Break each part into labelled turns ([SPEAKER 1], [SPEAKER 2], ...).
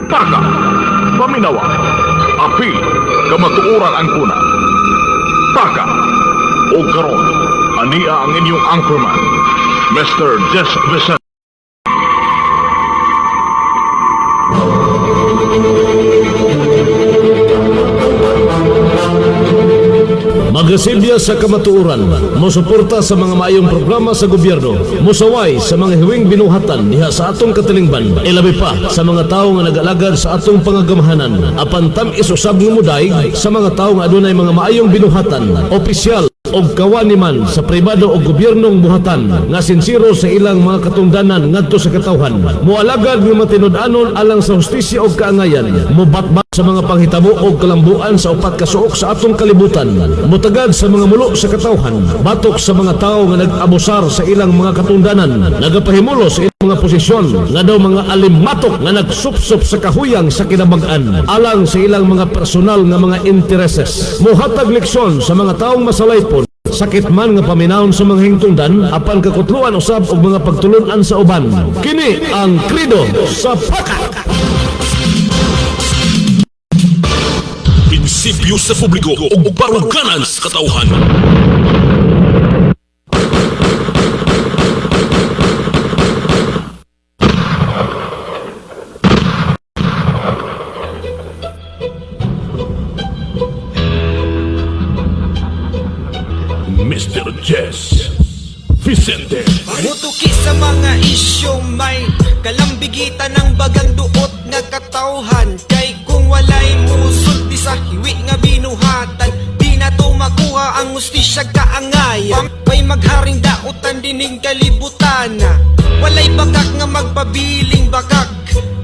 [SPEAKER 1] Taka, paminawa, apil, kamatuoran ang kuna. Taka, o karon, ania ang inyong anchorman, Mr. Jess Vicente.
[SPEAKER 2] Magasilya sa kamatuoran, mosuporta sa mga maayong programa sa gobyerno, musaway sa mga hiwing binuhatan diha sa atong katilingban, ilabi pa sa mga tawo nga nag-alagad sa atong pangagamahanan, apan tam-is usab nga muday sa mga tawo nga adunay mga maayong binuhatan, opisyal o kawani man sa pribado o gobyernong buhatan nga sinsiro sa ilang mga katungdanan ngadto sa katawhan, mualagad nga matinud-anon alang sa hustisya o kaangayan, mubatbat sa mga panghitabo o kalambuan sa upat ka suok sa atong kalibutan, mutagad sa mga mulo sa katawhan, batok sa mga tao nga nag-abusar sa ilang mga katungdanan, nagapahimulo sa ilang mga posisyon nga daw mga alimatok nga nagsupsup sa kahuyang sa kinabag-an alang sa ilang mga personal nga mga intereses, muhatag leksyon sa mga taong masalaypon, sakit man nga paminahon sa mga hingtungdan apan kakutluan usab og mga pagtulunan sa uban. Kini ang Krido sa Paka.
[SPEAKER 3] Prinsipyo sa publiko o baruganan sa katauhan. Mr. Jess Vicente.
[SPEAKER 4] Mutuki sa mga isyong may kalambigitan ng bagang duot nga katawhan. Kay kung walay musod di sa hiwi nga binuhatan, di na to makuha ang ustisya kaangayan. May magharing dautan dining kalibutan, walay bakak nga magpabiling bakak.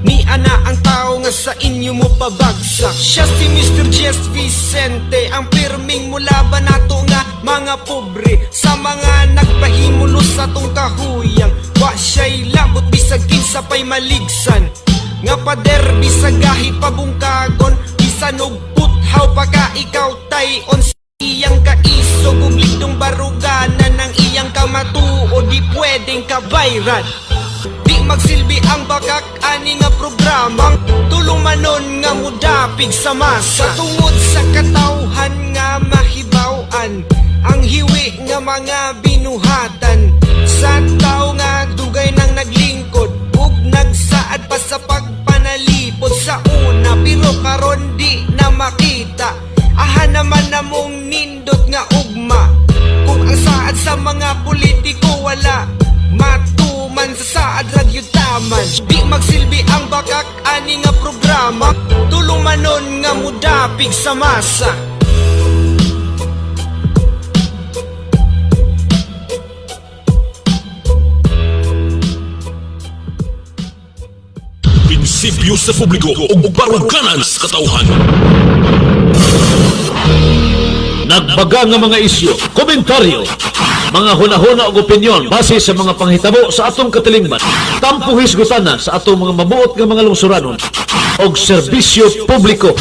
[SPEAKER 4] Ni ana ang tao nga sa inyo mo pabagsak. Siya si Mr. Jess Vicente, ang pirming mulaban nato nga mga pobre, sa mga nagpahimulo sa tong kahuyang. Wa siya'y labot bisag kinsa pa'y maligsan, nga pader bisag gahi pabungkagon, bisan og puthaw pa ka ikaw tayon sa iyang kaisog ug ligdong baruganan ng iyang kamatuo, di pwedeng kabayran. Di magsilbi ang bakak ani nga programa, tulong manon nga mudapig sa masa, tungod sa katawhan nga mahibaw-an ang hiwi nga mga binuhatan sa tao nga dugay nang naglingkod ug nagsaad pa sa pagpanalipod sa una, pero karon di na makita. Aha naman namong nindot nga ugma kung ang saad sa mga politiko wala matuman sa saad ragyutaman. Di magsilbi ang bakak ani nga programa, tulong manon nga mudapig sa masa.
[SPEAKER 3] Prinsipyo sa publiko o baruganan sa katauhan.
[SPEAKER 2] Nagbaga nga mga isyu, komentaryo, mga hunahuna og opinyon base sa mga panghitabo sa atong katilingban, tampo hisgutana sa atong mga mabuot nga mga lungsuranon og serbisyo publiko.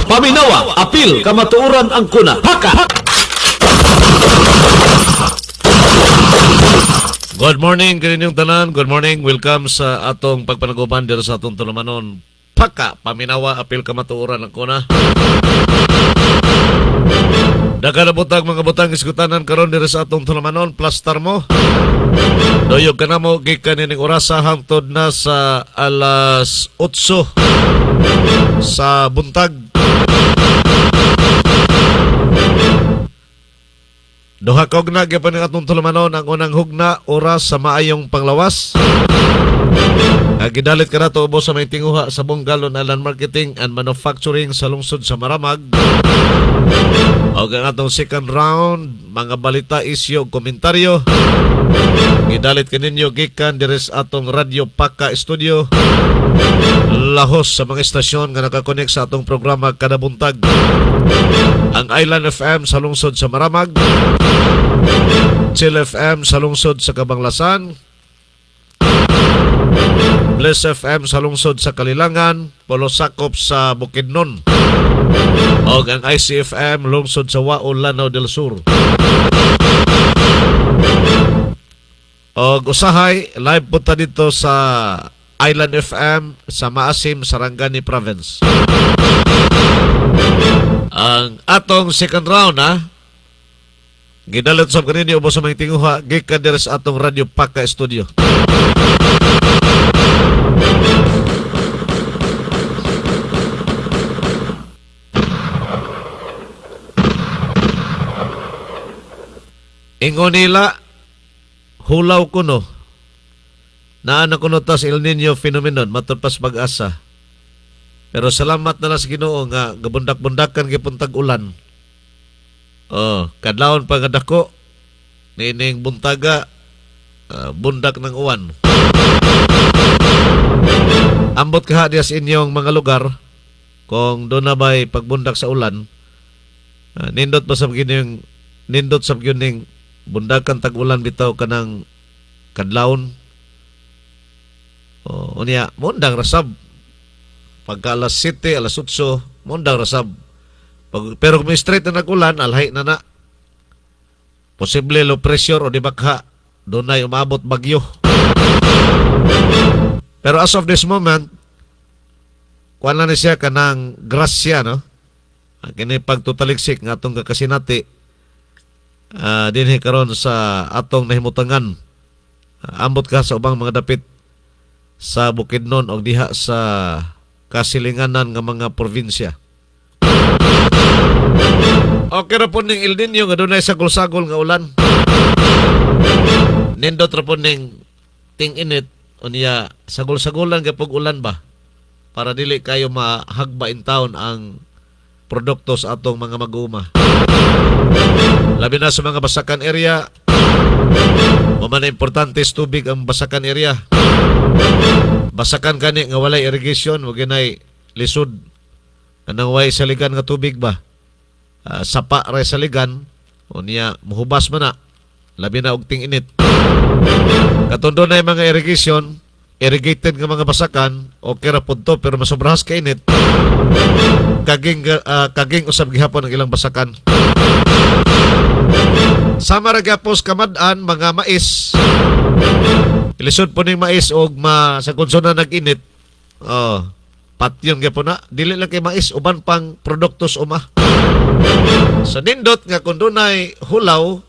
[SPEAKER 2] Paminawa, apil, kamatuoran ang kuna. Haka! Good morning, kaninyong tanan. Good morning. Welcome sa atong pagpanaguban dito sa atong tulumanon. Paka, paminawa, apil, kamatuoran ang kuna. Nagalabutag mga butang iskutanan karon diri sa atong tulumanon, plastar mo. Doyog ka na mo, gikan nining orasa hangtod na sa alas 8 sa buntag. Duha ka hugna gyapon atong tulumanon. Ang unang hugna oras sa maayong panglawas. Gidalit ka na to ubos sa may tinguha sa Bonggalon Island Marketing and Manufacturing sa lungsod sa Maramag. O ang atong second round, mga balita, isyo, komentaryo. Gidalit ka ninyo gikan diris atong Radio Paka Studio, lahos sa mga estasyon nga nakakonek sa atong programa kada buntag. Ang Island FM sa lungsod sa Maramag, Chill FM sa lungsod sa Kabanglasan, Bliss FM sa lungsod sa Kalilangan, Polosakop sa Bukidnon, o ang ICFM lungsod sa Waol, Lanao del Sur. O usahay, live punta dito sa
[SPEAKER 5] Island FM sa Maasim, Sarangani Province. Ang atong second round, gidalot sa kanini ubos sa mga tinguha, gikan diri sa atong Radio Paka Studio. Ingon nila, hulaw kuno. Naana kuno tas El Nino phenomenon, matod pas pag-asa. Pero salamat na lang sa Ginoo nga gabundak-bundakan gipuntag ulan. Kadlawon pa nga dako, nining buntaga, bundak ng uwan. Ambot kaha diya sa inyong mga lugar, kung doon na ba'y pagbundak sa ulan, nindot pa sa gining bundakan tag-ulan bitaw kanang kadlawon. Unya, mundang rasab. Pagka alas 7, alas 8, mundang rasab. Pero kung may straight na nag-ulan, alhay na. Posible low pressure o di bakha, doon na umabot bagyo. Pero as of this moment, kuha na siya kanang grasya, no? Kini pagtutaliksik ng atong kakasinati, dinhi karon sa atong nahimutangan. Ambot ka sa ubang mga dapit sa Bukidnon o diha sa kasilinganan ng mga probinsya. Okay ra po ning El Nino nga dunay sagol-sagol nga ulan. Nindot ra po ning ting-init unya sagol-sagolan gapog ulan ba para dili kayo mahagba in town ang produkto sa atong mga mag-uuma. Labi na sa mga basakan area, man importante is tubig ang basakan area. Basakan kani nga walay irrigation, wag ginay lisod. Kanang way saligan nga tubig ba? Sapa ray saligan, o niya muhubas man na. Labi na og ting-init. Katundo na yung mga irrigation, irrigated nga mga basakan, okay ra pud to, pero masobrahas ka init. Kaging usab gihapon ang ilang basakan. Sama ra gyapos kamad-an mga mais. Ilisod po ning mais og sa konsona nag-init. Patyon gyapon na. Dili lang kay mais, uban pang produktos uma. Sa nindot nga kung dunay hulaw,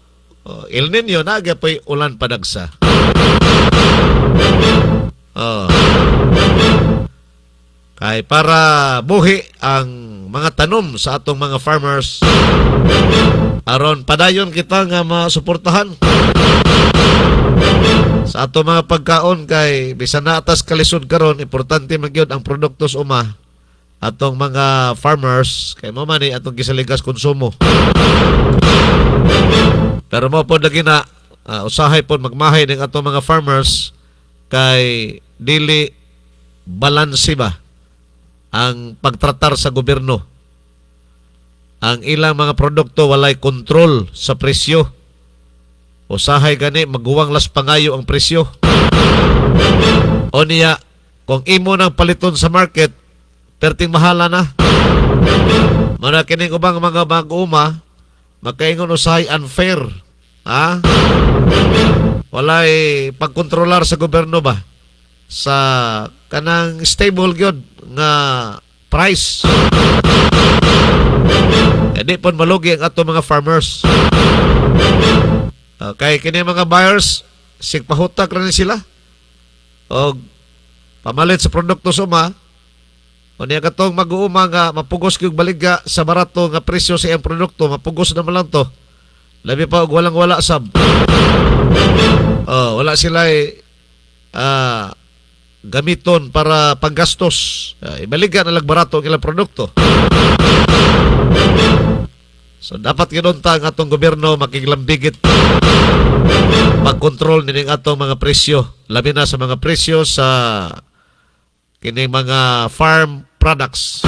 [SPEAKER 5] El Nino na gyapon ulan padagsa. Kay para buhi ang mga tanom sa atong mga farmers, aron padayon kita nga masuportahan sa atong mga pagkaon. Kay bisan na atas kalisod karon, importante magyud ang produktos uma atong mga farmers, kay mo man atong gisaligas konsumo. Pero mo pod lagi na usahay pod magmahay ning atong mga farmers, kay dili balanse ba ang pagtratar sa gobyerno. Ang ilang mga produkto walay kontrol sa presyo. Usahay gani maguwang las pangayo ang presyo. O niya, kung imo nang paliton sa market, perting mahala na. Mana kining ubang mga mag-uma, magkaingon usahay unfair. Walay pagkontrolar sa gobyerno ba sa kanang stable gyud nga price. Hindi pon malugi ang ato mga farmers. Kay kini mga buyers, sigpahutak rin sila o pamalit sa produkto suma. O niya katong mag-uuma nga mapugos kyung baligya sa barato nga presyo sa iyang produkto, mapugos naman lang to. Labi pa og walang-wala sab. Wala sila gamiton para panggastos. Ibaligya na lang barato ang ilang produkto. So dapat ginunta ang atong gobyerno makiglambigit pagkontrol nining atong mga presyo, labi na sa mga presyo sa kining mga farm products.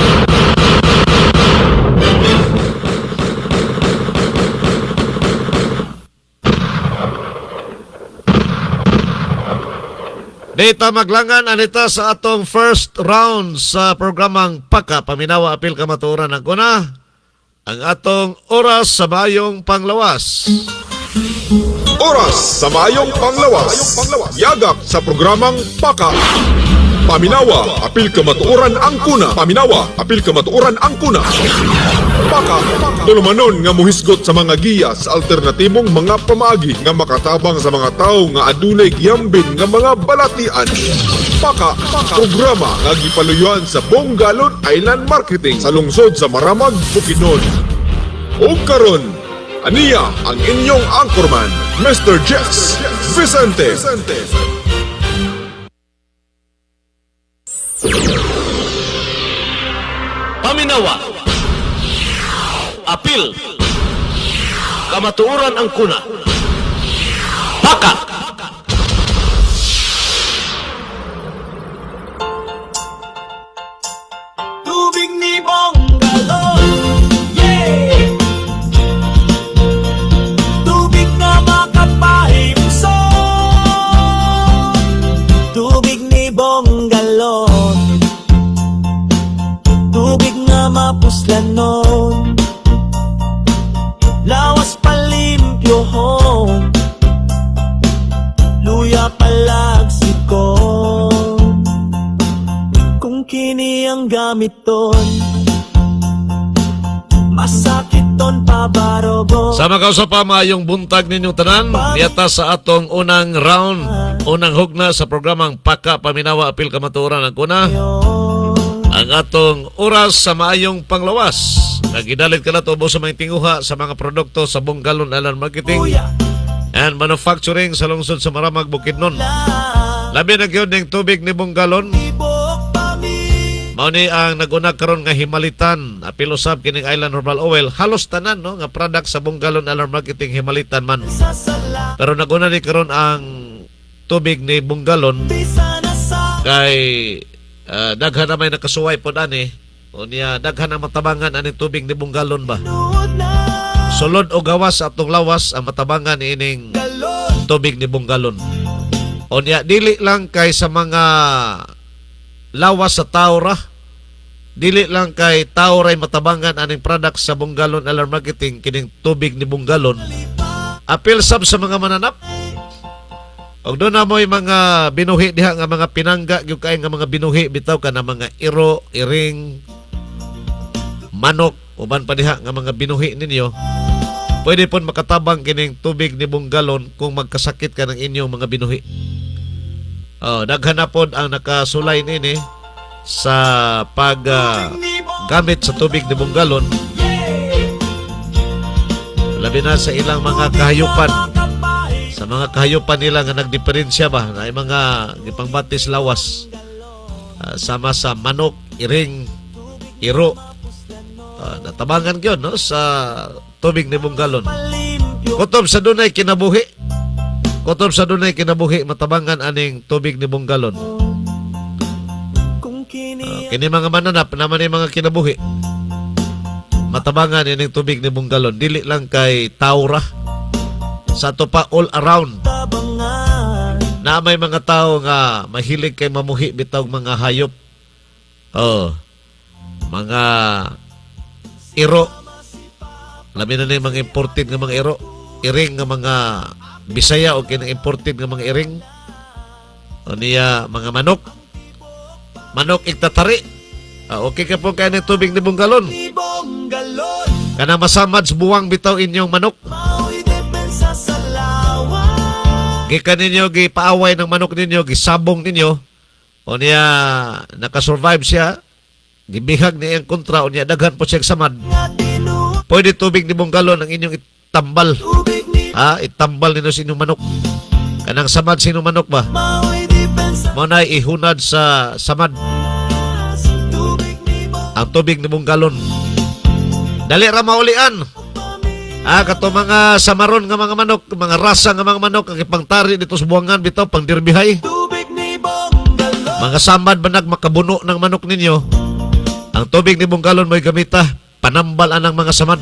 [SPEAKER 5] Data maglangan anita sa atong first round sa programang Paka Paminawa Apil Kamatuoran. Ang kuna, ang atong oras sa bayong panglawas.
[SPEAKER 3] Oras sa Mayong Panglawas. Yagap sa programang Paka. Paminawa, apil kamatuoran ang kuna. Paminawa, apil kamatuoran ang kuna. Paka, tulumanon nga muhisgot sa mga giya sa alternatibong mga pamaagi nga makatabang sa mga tao nga adunay giyambin nga mga balatian. Paka, programa nga gipaluyuan sa Bongalon Island Marketing sa lungsod sa Maramag, Bukidnon. O karon, aniya ang inyong anchorman, Mr. Jess Vicente.
[SPEAKER 2] Paminawa. Apil. Kamatuoran ang kuna. Paka.
[SPEAKER 4] Tubig ni Bongalon, yeah. Tubig na makapahimso. Tubig ni Bongalon, tubig na mapuslanon. Lawas palimpyohon, luya palagsikon. Kung kini ang gamiton, masakit ton pabarogo.
[SPEAKER 5] Sama ka sa pamayong buntag ninyong tanan, niyata sa atong unang round, unang hugna sa programang Paka Paminawa Apil Kamatuoran ang kuna. Ang atong oras sa maayong panglawas. Nagidalit ka na to sa mga tinguha sa mga produkto sa Bongalon Island Marketing and Manufacturing sa lungsod sa Maramag, Bukidnon. Labi na gyud ning tubig ni Bongalon. Mao ni ang nag-una karon nga himalitan apil usab kining Island Herbal Oil. Halos tanan no nga product sa Bongalon Island Marketing himalitan man. Pero nag-una ni karon ang tubig ni Bongalon kay daghan na may nakasuway po ani. O niya, daghan ang matabangan aning tubig ni Bongalon ba? Sulod o gawas sa atong lawas ang matabangan ining tubig ni Bongalon. O niya, dili lang kay sa mga lawas sa taura. Dili lang kay tauray matabangan aning product sa Bongalon Island Marketing kining tubig ni Bongalon. Apil sab sa mga mananap. Og doon na mo'y mga binuhi diha nga mga pinangga gyud kay nga mga binuhi bitaw ka na mga iro, iring, manok, uban pa diha nga mga binuhi ninyo. Pwede pon makatabang kining tubig ni Bongalon kung magkasakit ka ng inyong mga binuhi. Daghan na pod ang nakasulay nini sa pag gamit sa tubig ni Bongalon. Labi na sa ilang mga kahayupan. Sa mga kahayupan nila nga nagdiferensya ba na mga gipangbatis lawas sama sa manok, iring, iro. Natabangan yun no, sa tubig ni Bongalon. Kutob sa dunay kinabuhi. Kutob sa dunay kinabuhi matabangan aning tubig ni Bongalon. Kini mga mananap naman yung mga kinabuhi. Matabangan ining tubig ni Bongalon. Dili lang kay taura. Sa to pa all around. Na may mga tao nga mahilig kay mamuhi bitaw mga hayop. Mga iro. Labi na yung mga imported nga mga iro. Iring nga mga Bisaya o kinang imported nga mga iring. O niya mga manok. Manok iktatari. Okay ka po kayo ng tubig ni Bongalon. Kana masamad sa buwang bitaw inyong manok. Gikan ninyo, gipaaway ng manok ninyo, gisabong ninyo. O niya, nakasurvive siya. Gibihag niya ang kontra. O niya, daghan po siya samad. Pwede tubig ni Bongalon ang inyong itambal. Itambal ninyo sa inyong manok. Kanang samad sa inyong manok ba? Muna ihunad sa samad. Ang tubig ni Bongalon. Dali ra maulian. Kato mga samaron nga mga manok, mga rasa nga mga manok, ang ipangtari dito sa buwangan, bitaw, pang dirbihay. Mga samad ba makabuno ng manok ninyo? Ang tubig ni Bongalon mo'y gamita, panambal anang mga samad.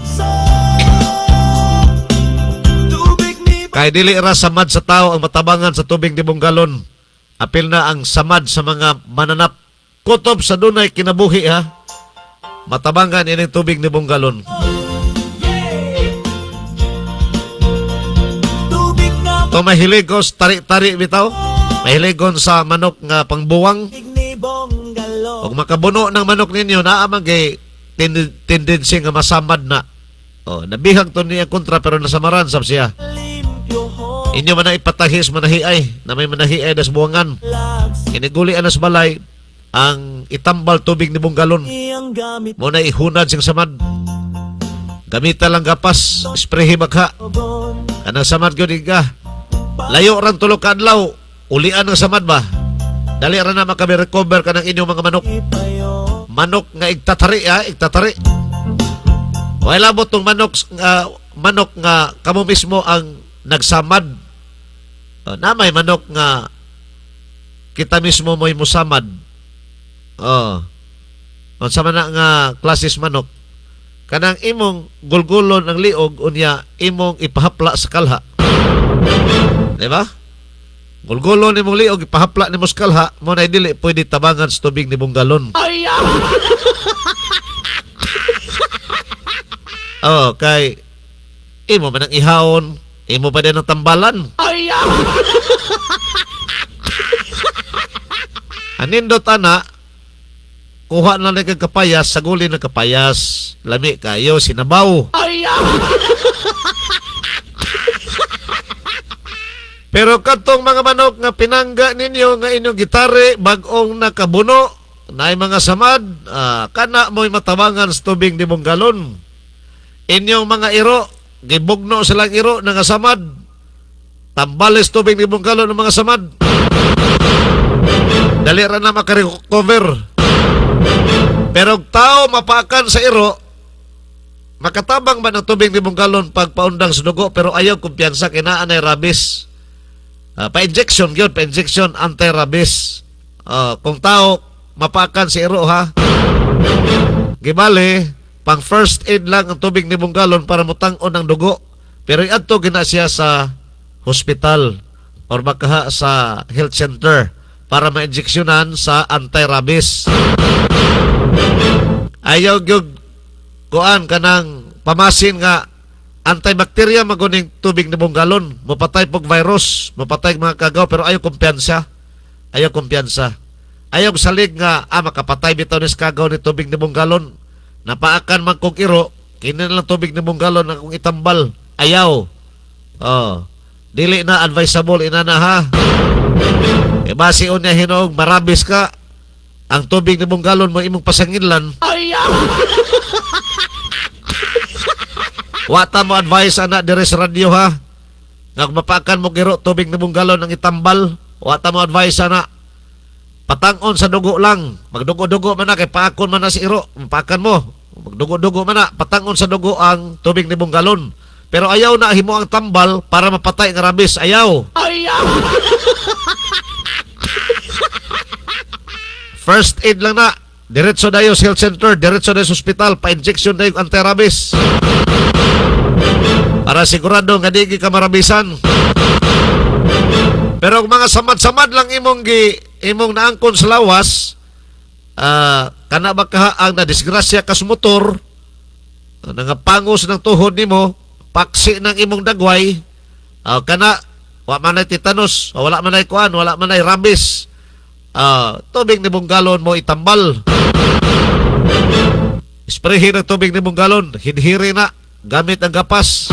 [SPEAKER 5] Kay dili ra samad sa tao ang matabangan sa tubig ni Bongalon. Apil na ang samad sa mga mananap. Kutob sa dunay kinabuhi ha. Matabangan ining tubig ni Bongalon. To mahilig ko tari-tari bitaw. Mahilig ko sa manok nga pangbuwang. Pag makabuno ng manok ninyo, naamang kay tendency nga masamad na. Nabihag to niya kontra pero nasamaran sab siya. Inyo man na ipatahis manahiay na may manahiay das buwangan. Kiniguli anas balay ang itambal tubig ni Bunggalon. Mo na ihunad sing samad. Gamita lang gapas, sprayhi magha. Kanang samad gyud ka. Layo ran tulo ka adlaw, ulian ang samad ba? Dali ra na makabi-recover kanang inyong mga manok. Manok nga igtatari. Wala mo tong manok nga kamo mismo ang nagsamad. Na may manok nga kita mismo mo'y musamad. Sa man nga klases manok, kanang imong gulgulon ang liog unya imong ipahapla sa kalha. Di ba? Gulgulon ni mong liog ipahapla ni mo sa kalha, mo na dili pwede tabangan sa tubig ni Bunggalon. Kay imo man ang ihawon, imo pa din ang tambalan. Anindot ana, kuha na lang kag kapayas, saguli ng kapayas, lami kayo, sinabaw. Pero katong mga manok nga pinangga ninyo nga inyong gitari, bagong nakabuno, na mga samad, kana mo'y matabangan sa tubig ni Bunggalon. Inyong mga iro, gibugno silang iro na nga samad, tambales tubig ni Bunggalon ng mga samad. Dali ra na makarecover. Pero tao mapakan sa iro, makatabang ba ng tubig ni Bunggalon pag paundang sa dugo, pero ayaw kumpiyansa kinaan ay rabies. Pa-injection yun, pa-injection anti-rabies. Kung tao mapakan sa iro ha, gibali, pang first aid lang ang tubig ni Bunggalon para mutangon ng dugo. Pero iadto gina siya sa hospital or makaha sa health center para ma-injeksyonan sa anti-rabies. Ayaw gyud kuan kanang pamasin nga antibacteria maguning tubig ni Bunggalon. Mapatay pog virus, mapatay mga kagaw, pero ayaw kumpiyansa. Ayaw kumpiyansa. Ayaw salig nga makapatay bitaw ni kagaw ni tubig ni Bunggalon. Napaakan man kong iro, kinin lang tubig ni Bunggalon akong itambal. Ayaw. Dili na advisable inana ha. Basi unya hinog marabis ka, ang tubig ni Bunggalon mo imong pasanginlan. Wata mo advice ana dire sa radio ha. Nga mapakan mo giro tubig ni Bunggalon ang itambal. Wata mo advice ana. Patangon sa dugo lang. Magdugo-dugo man na kay paakon man na si iro. Mapakan mo. Magdugo-dugo man na. Patangon sa dugo ang tubig ni Bunggalon. Pero ayaw na himo ang tambal para mapatay ng rabies. Ayaw. First aid lang na. Diretso dayo sa health center, diretso dayo sa hospital, pa-injection dayo anti-rabies. Para sigurado nga di ka marabisan. Pero kung mga samad-samad lang imong naangkon sa lawas, kana ba ka ang nadisgrasya ka sa motor, nangapangos ng tuhod nimo, paksi ng imong dagway, kana wa man ay tetanus, wala man ay kuan, wala man ay rabies. Tubig ni Bunggalon mo itambal. Sprayhin ang tubig ni Bunggalon, hinhiri na gamit ang gapas.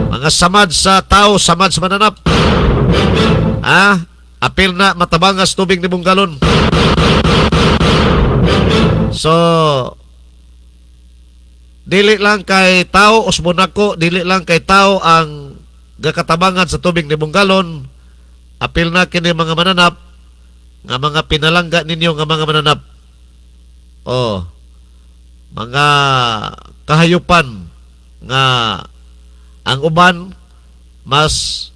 [SPEAKER 5] Mga samad sa tao, samad sa mananap. Apil na matabangas tubig ni Bunggalon. So, dili lang kay tao, osmonako, dili lang kay tao ang gakatabangan sa tubig ni Bunggalon. Apil na kini mga mananap, nga mga pinalangga ninyo nga mga mananap. Mga kahayupan nga ang uban mas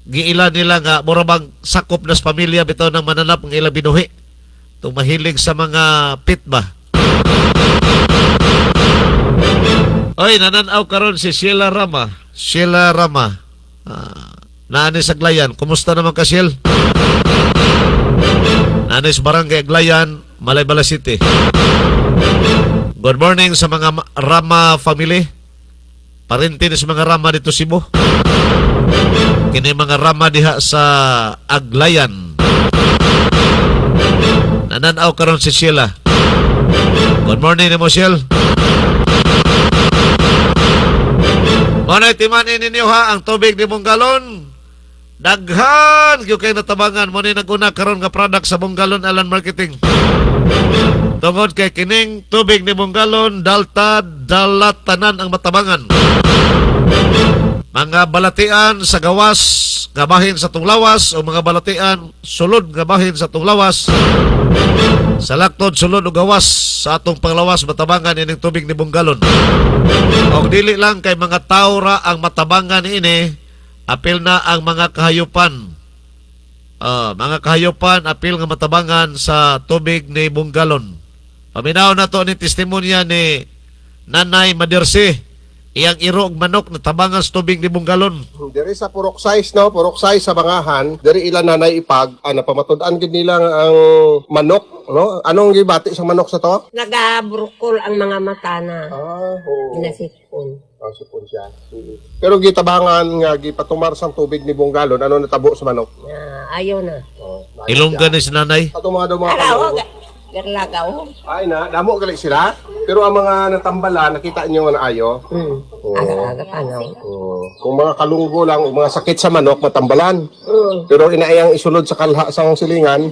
[SPEAKER 5] giila nila nga murabang sakop na sa pamilya bitaw ng mananap ng ilang binuhi. Itong mahilig sa mga pit ba. Oy, nananaw karon si Sheila Rama. Sheila Rama. Naani sa Aglayan. Kumusta naman ka, Shel? Naani sa Barangay Aglayan, Malaybala City. Good morning sa mga Rama family. Parintin sa mga Rama dito Cebu. Kini mga Rama diha sa Aglayan. nananaw karon si Sheila. Good morning ni mo, Shell. Manay timanin ninyo ha, ang tubig ni Bunggalon. Daghan yung kayo natabangan. Manay nag-una karon nga product sa Bunggalon Alan Marketing. Tungod kay kining tubig ni Bunggalon, dalat tanan ang matabangan. Mga balatian sa gawas, gabahin sa tunglawas, o mga balatian sulod gabahin sa tunglawas. Sa laktod sulod o gawas sa atong panglawas matabangan ining tubig ni Bunggalon. Og dili lang kay mga tao ra ang matabangan ini, apil na ang mga kahayupan. Mga kahayupan apil nga matabangan sa tubig ni Bunggalon. Paminaw na to ni testimonya ni Nanay Madersi. Iyang irog manok na tabangan sa tubig ni Bunggalon.
[SPEAKER 6] Diri sa purok size, no? Purok size sa bangahan. Diri ilan nanay ipag. Napamatud-an gid nila ang manok, no? Anong gibati sa manok sa to?
[SPEAKER 7] Nagabrukol ang mga mata na
[SPEAKER 6] Oo.
[SPEAKER 7] nasipon.
[SPEAKER 6] Sipon siya. Pero gitabangan nga gipatumar sang tubig ni Bunggalon, ano natabo sa manok?
[SPEAKER 7] Ayaw na.
[SPEAKER 5] Ilongga ni si Nanay.
[SPEAKER 6] Ato mga daw mga
[SPEAKER 7] Araw,
[SPEAKER 6] kalunggo.
[SPEAKER 7] garlagaw.
[SPEAKER 6] Ay na, damo gali sila. Pero ang mga natambala, nakita niyo nga na ayo. Oo.
[SPEAKER 7] Aga-aga panaw.
[SPEAKER 6] Kung mga kalunggo lang, o mga sakit sa manok, matambalan. Pero inaayang isulod sa kalha sang silingan,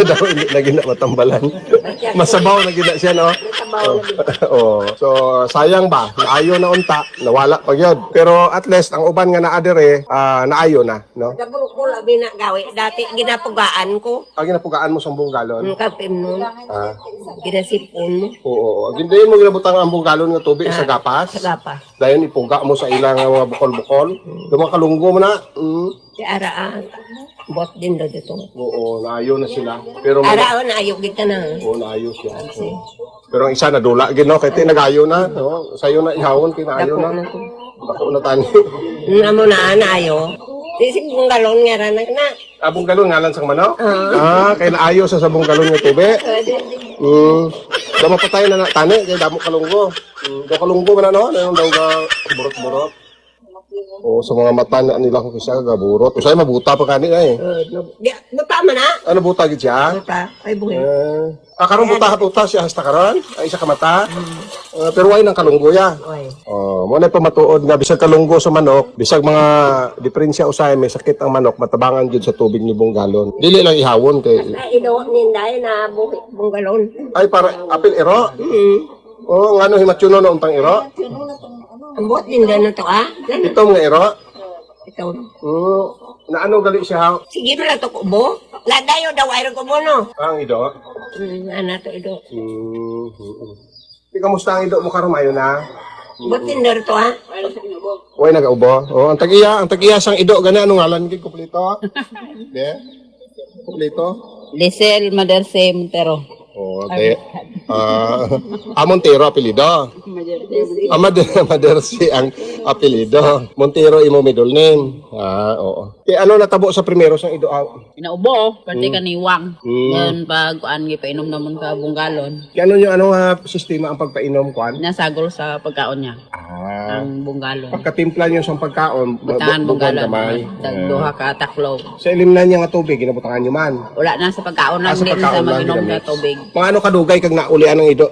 [SPEAKER 6] daw hindi na gina matambalan. Masabaw na gina siya, no? Oh. So, sayang ba? Naayo na unta, nawala pa yun. Pero at least, ang uban nga naadere, naayo na, no?
[SPEAKER 7] Nagabrukol ang binagawi. Dati ginapugaan ko.
[SPEAKER 6] Ang ginapugaan mo sa Bunggalon.
[SPEAKER 7] Ang kapim nun. Ginasipon mo.
[SPEAKER 6] Oo. Gindayin mo ginabutang ang Bunggalon nga tubig sa gapas.
[SPEAKER 7] Sa gapas.
[SPEAKER 6] Dahil ipuga mo sa ilang mga bukol-bukol. Yung mga kalunggo mo na.
[SPEAKER 7] Di araan. Bot din daw dito.
[SPEAKER 6] Oo, naayo na sila. Pero
[SPEAKER 7] Araan na ayaw kita na.
[SPEAKER 6] oo, naayo siya. Pero ang isa nadula gid no, kay nagayo na, no. Sayo na ihawon kay naayo
[SPEAKER 7] Dako
[SPEAKER 6] na.
[SPEAKER 7] na ko.
[SPEAKER 6] Dako na tani.
[SPEAKER 7] Namo na ayaw. Sisig mong galon nga ranak na.
[SPEAKER 6] Abong galon ngalan sang manok. Kay naayo sa sabong galon nga tubig. Damo patay na tani kay damo kalunggo. Do kalunggo man no, nang daw ga burot-burot. O sa mga mata na nila kung kisa gaburot. Usay mabuta pa kani eh.
[SPEAKER 7] Buta man na.
[SPEAKER 6] Ano buta gid siya?
[SPEAKER 7] Buta. Ay buhay.
[SPEAKER 6] Karon buta siya hasta karon. Ay isa ka mata. Pero way nang kalunggo ya.
[SPEAKER 7] Oy.
[SPEAKER 6] Mo na pamatuod nga bisag kalunggo sa manok, bisag mga diferensya usay may sakit ang manok, matabangan jud sa tubig ni Bunggalon. Dili lang ihawon kay
[SPEAKER 7] Ay idaw ninday na buhay mong galon.
[SPEAKER 6] ay para apil iro. Oh, ngano himatsuno na untang iro?
[SPEAKER 7] Ang buhat din na to
[SPEAKER 6] Ito nga iro.
[SPEAKER 7] Ito.
[SPEAKER 6] Na ano gali siya ha?
[SPEAKER 7] Sige na to kubo. Ladayo daw ay kubo no.
[SPEAKER 6] Ang ido.
[SPEAKER 7] Ano to ido.
[SPEAKER 6] Di kamusta ang ido mo karon mayo na?
[SPEAKER 7] Butin na to
[SPEAKER 6] Way nagaubo. Oh, ang tagiya sang ido gani ano ngalan gid kompleto? De. Kompleto.
[SPEAKER 8] Lisel Maderse Montero.
[SPEAKER 6] Oh, okay. Montero apelido. Madersi ang apelido. Montero imo middle name. Oo. Kaya ano natabo sa primero sang ido?
[SPEAKER 8] Inaubo, pati kaniwang. Yan pag kuan gipainom namon ka Bunggalon.
[SPEAKER 6] Kaya ano yung sistema ang pagpainom kuan?
[SPEAKER 8] Nasagol sa pagkaon niya. Ang Bunggalon.
[SPEAKER 6] Pagkatimpla niyo sa pagkaon,
[SPEAKER 8] Butangan Bunggalon.
[SPEAKER 6] kamay.
[SPEAKER 8] Duha ka taklaw.
[SPEAKER 6] Sa ilim na niya nga tubig, ginabutangan niyo man.
[SPEAKER 8] Wala na sa pagkaon lang
[SPEAKER 6] Sa
[SPEAKER 8] din
[SPEAKER 6] pagkaon
[SPEAKER 8] sa
[SPEAKER 6] lang
[SPEAKER 8] maginom
[SPEAKER 6] ginamit.
[SPEAKER 8] na tubig.
[SPEAKER 6] Mga ano kadugay kag naulian ng ido?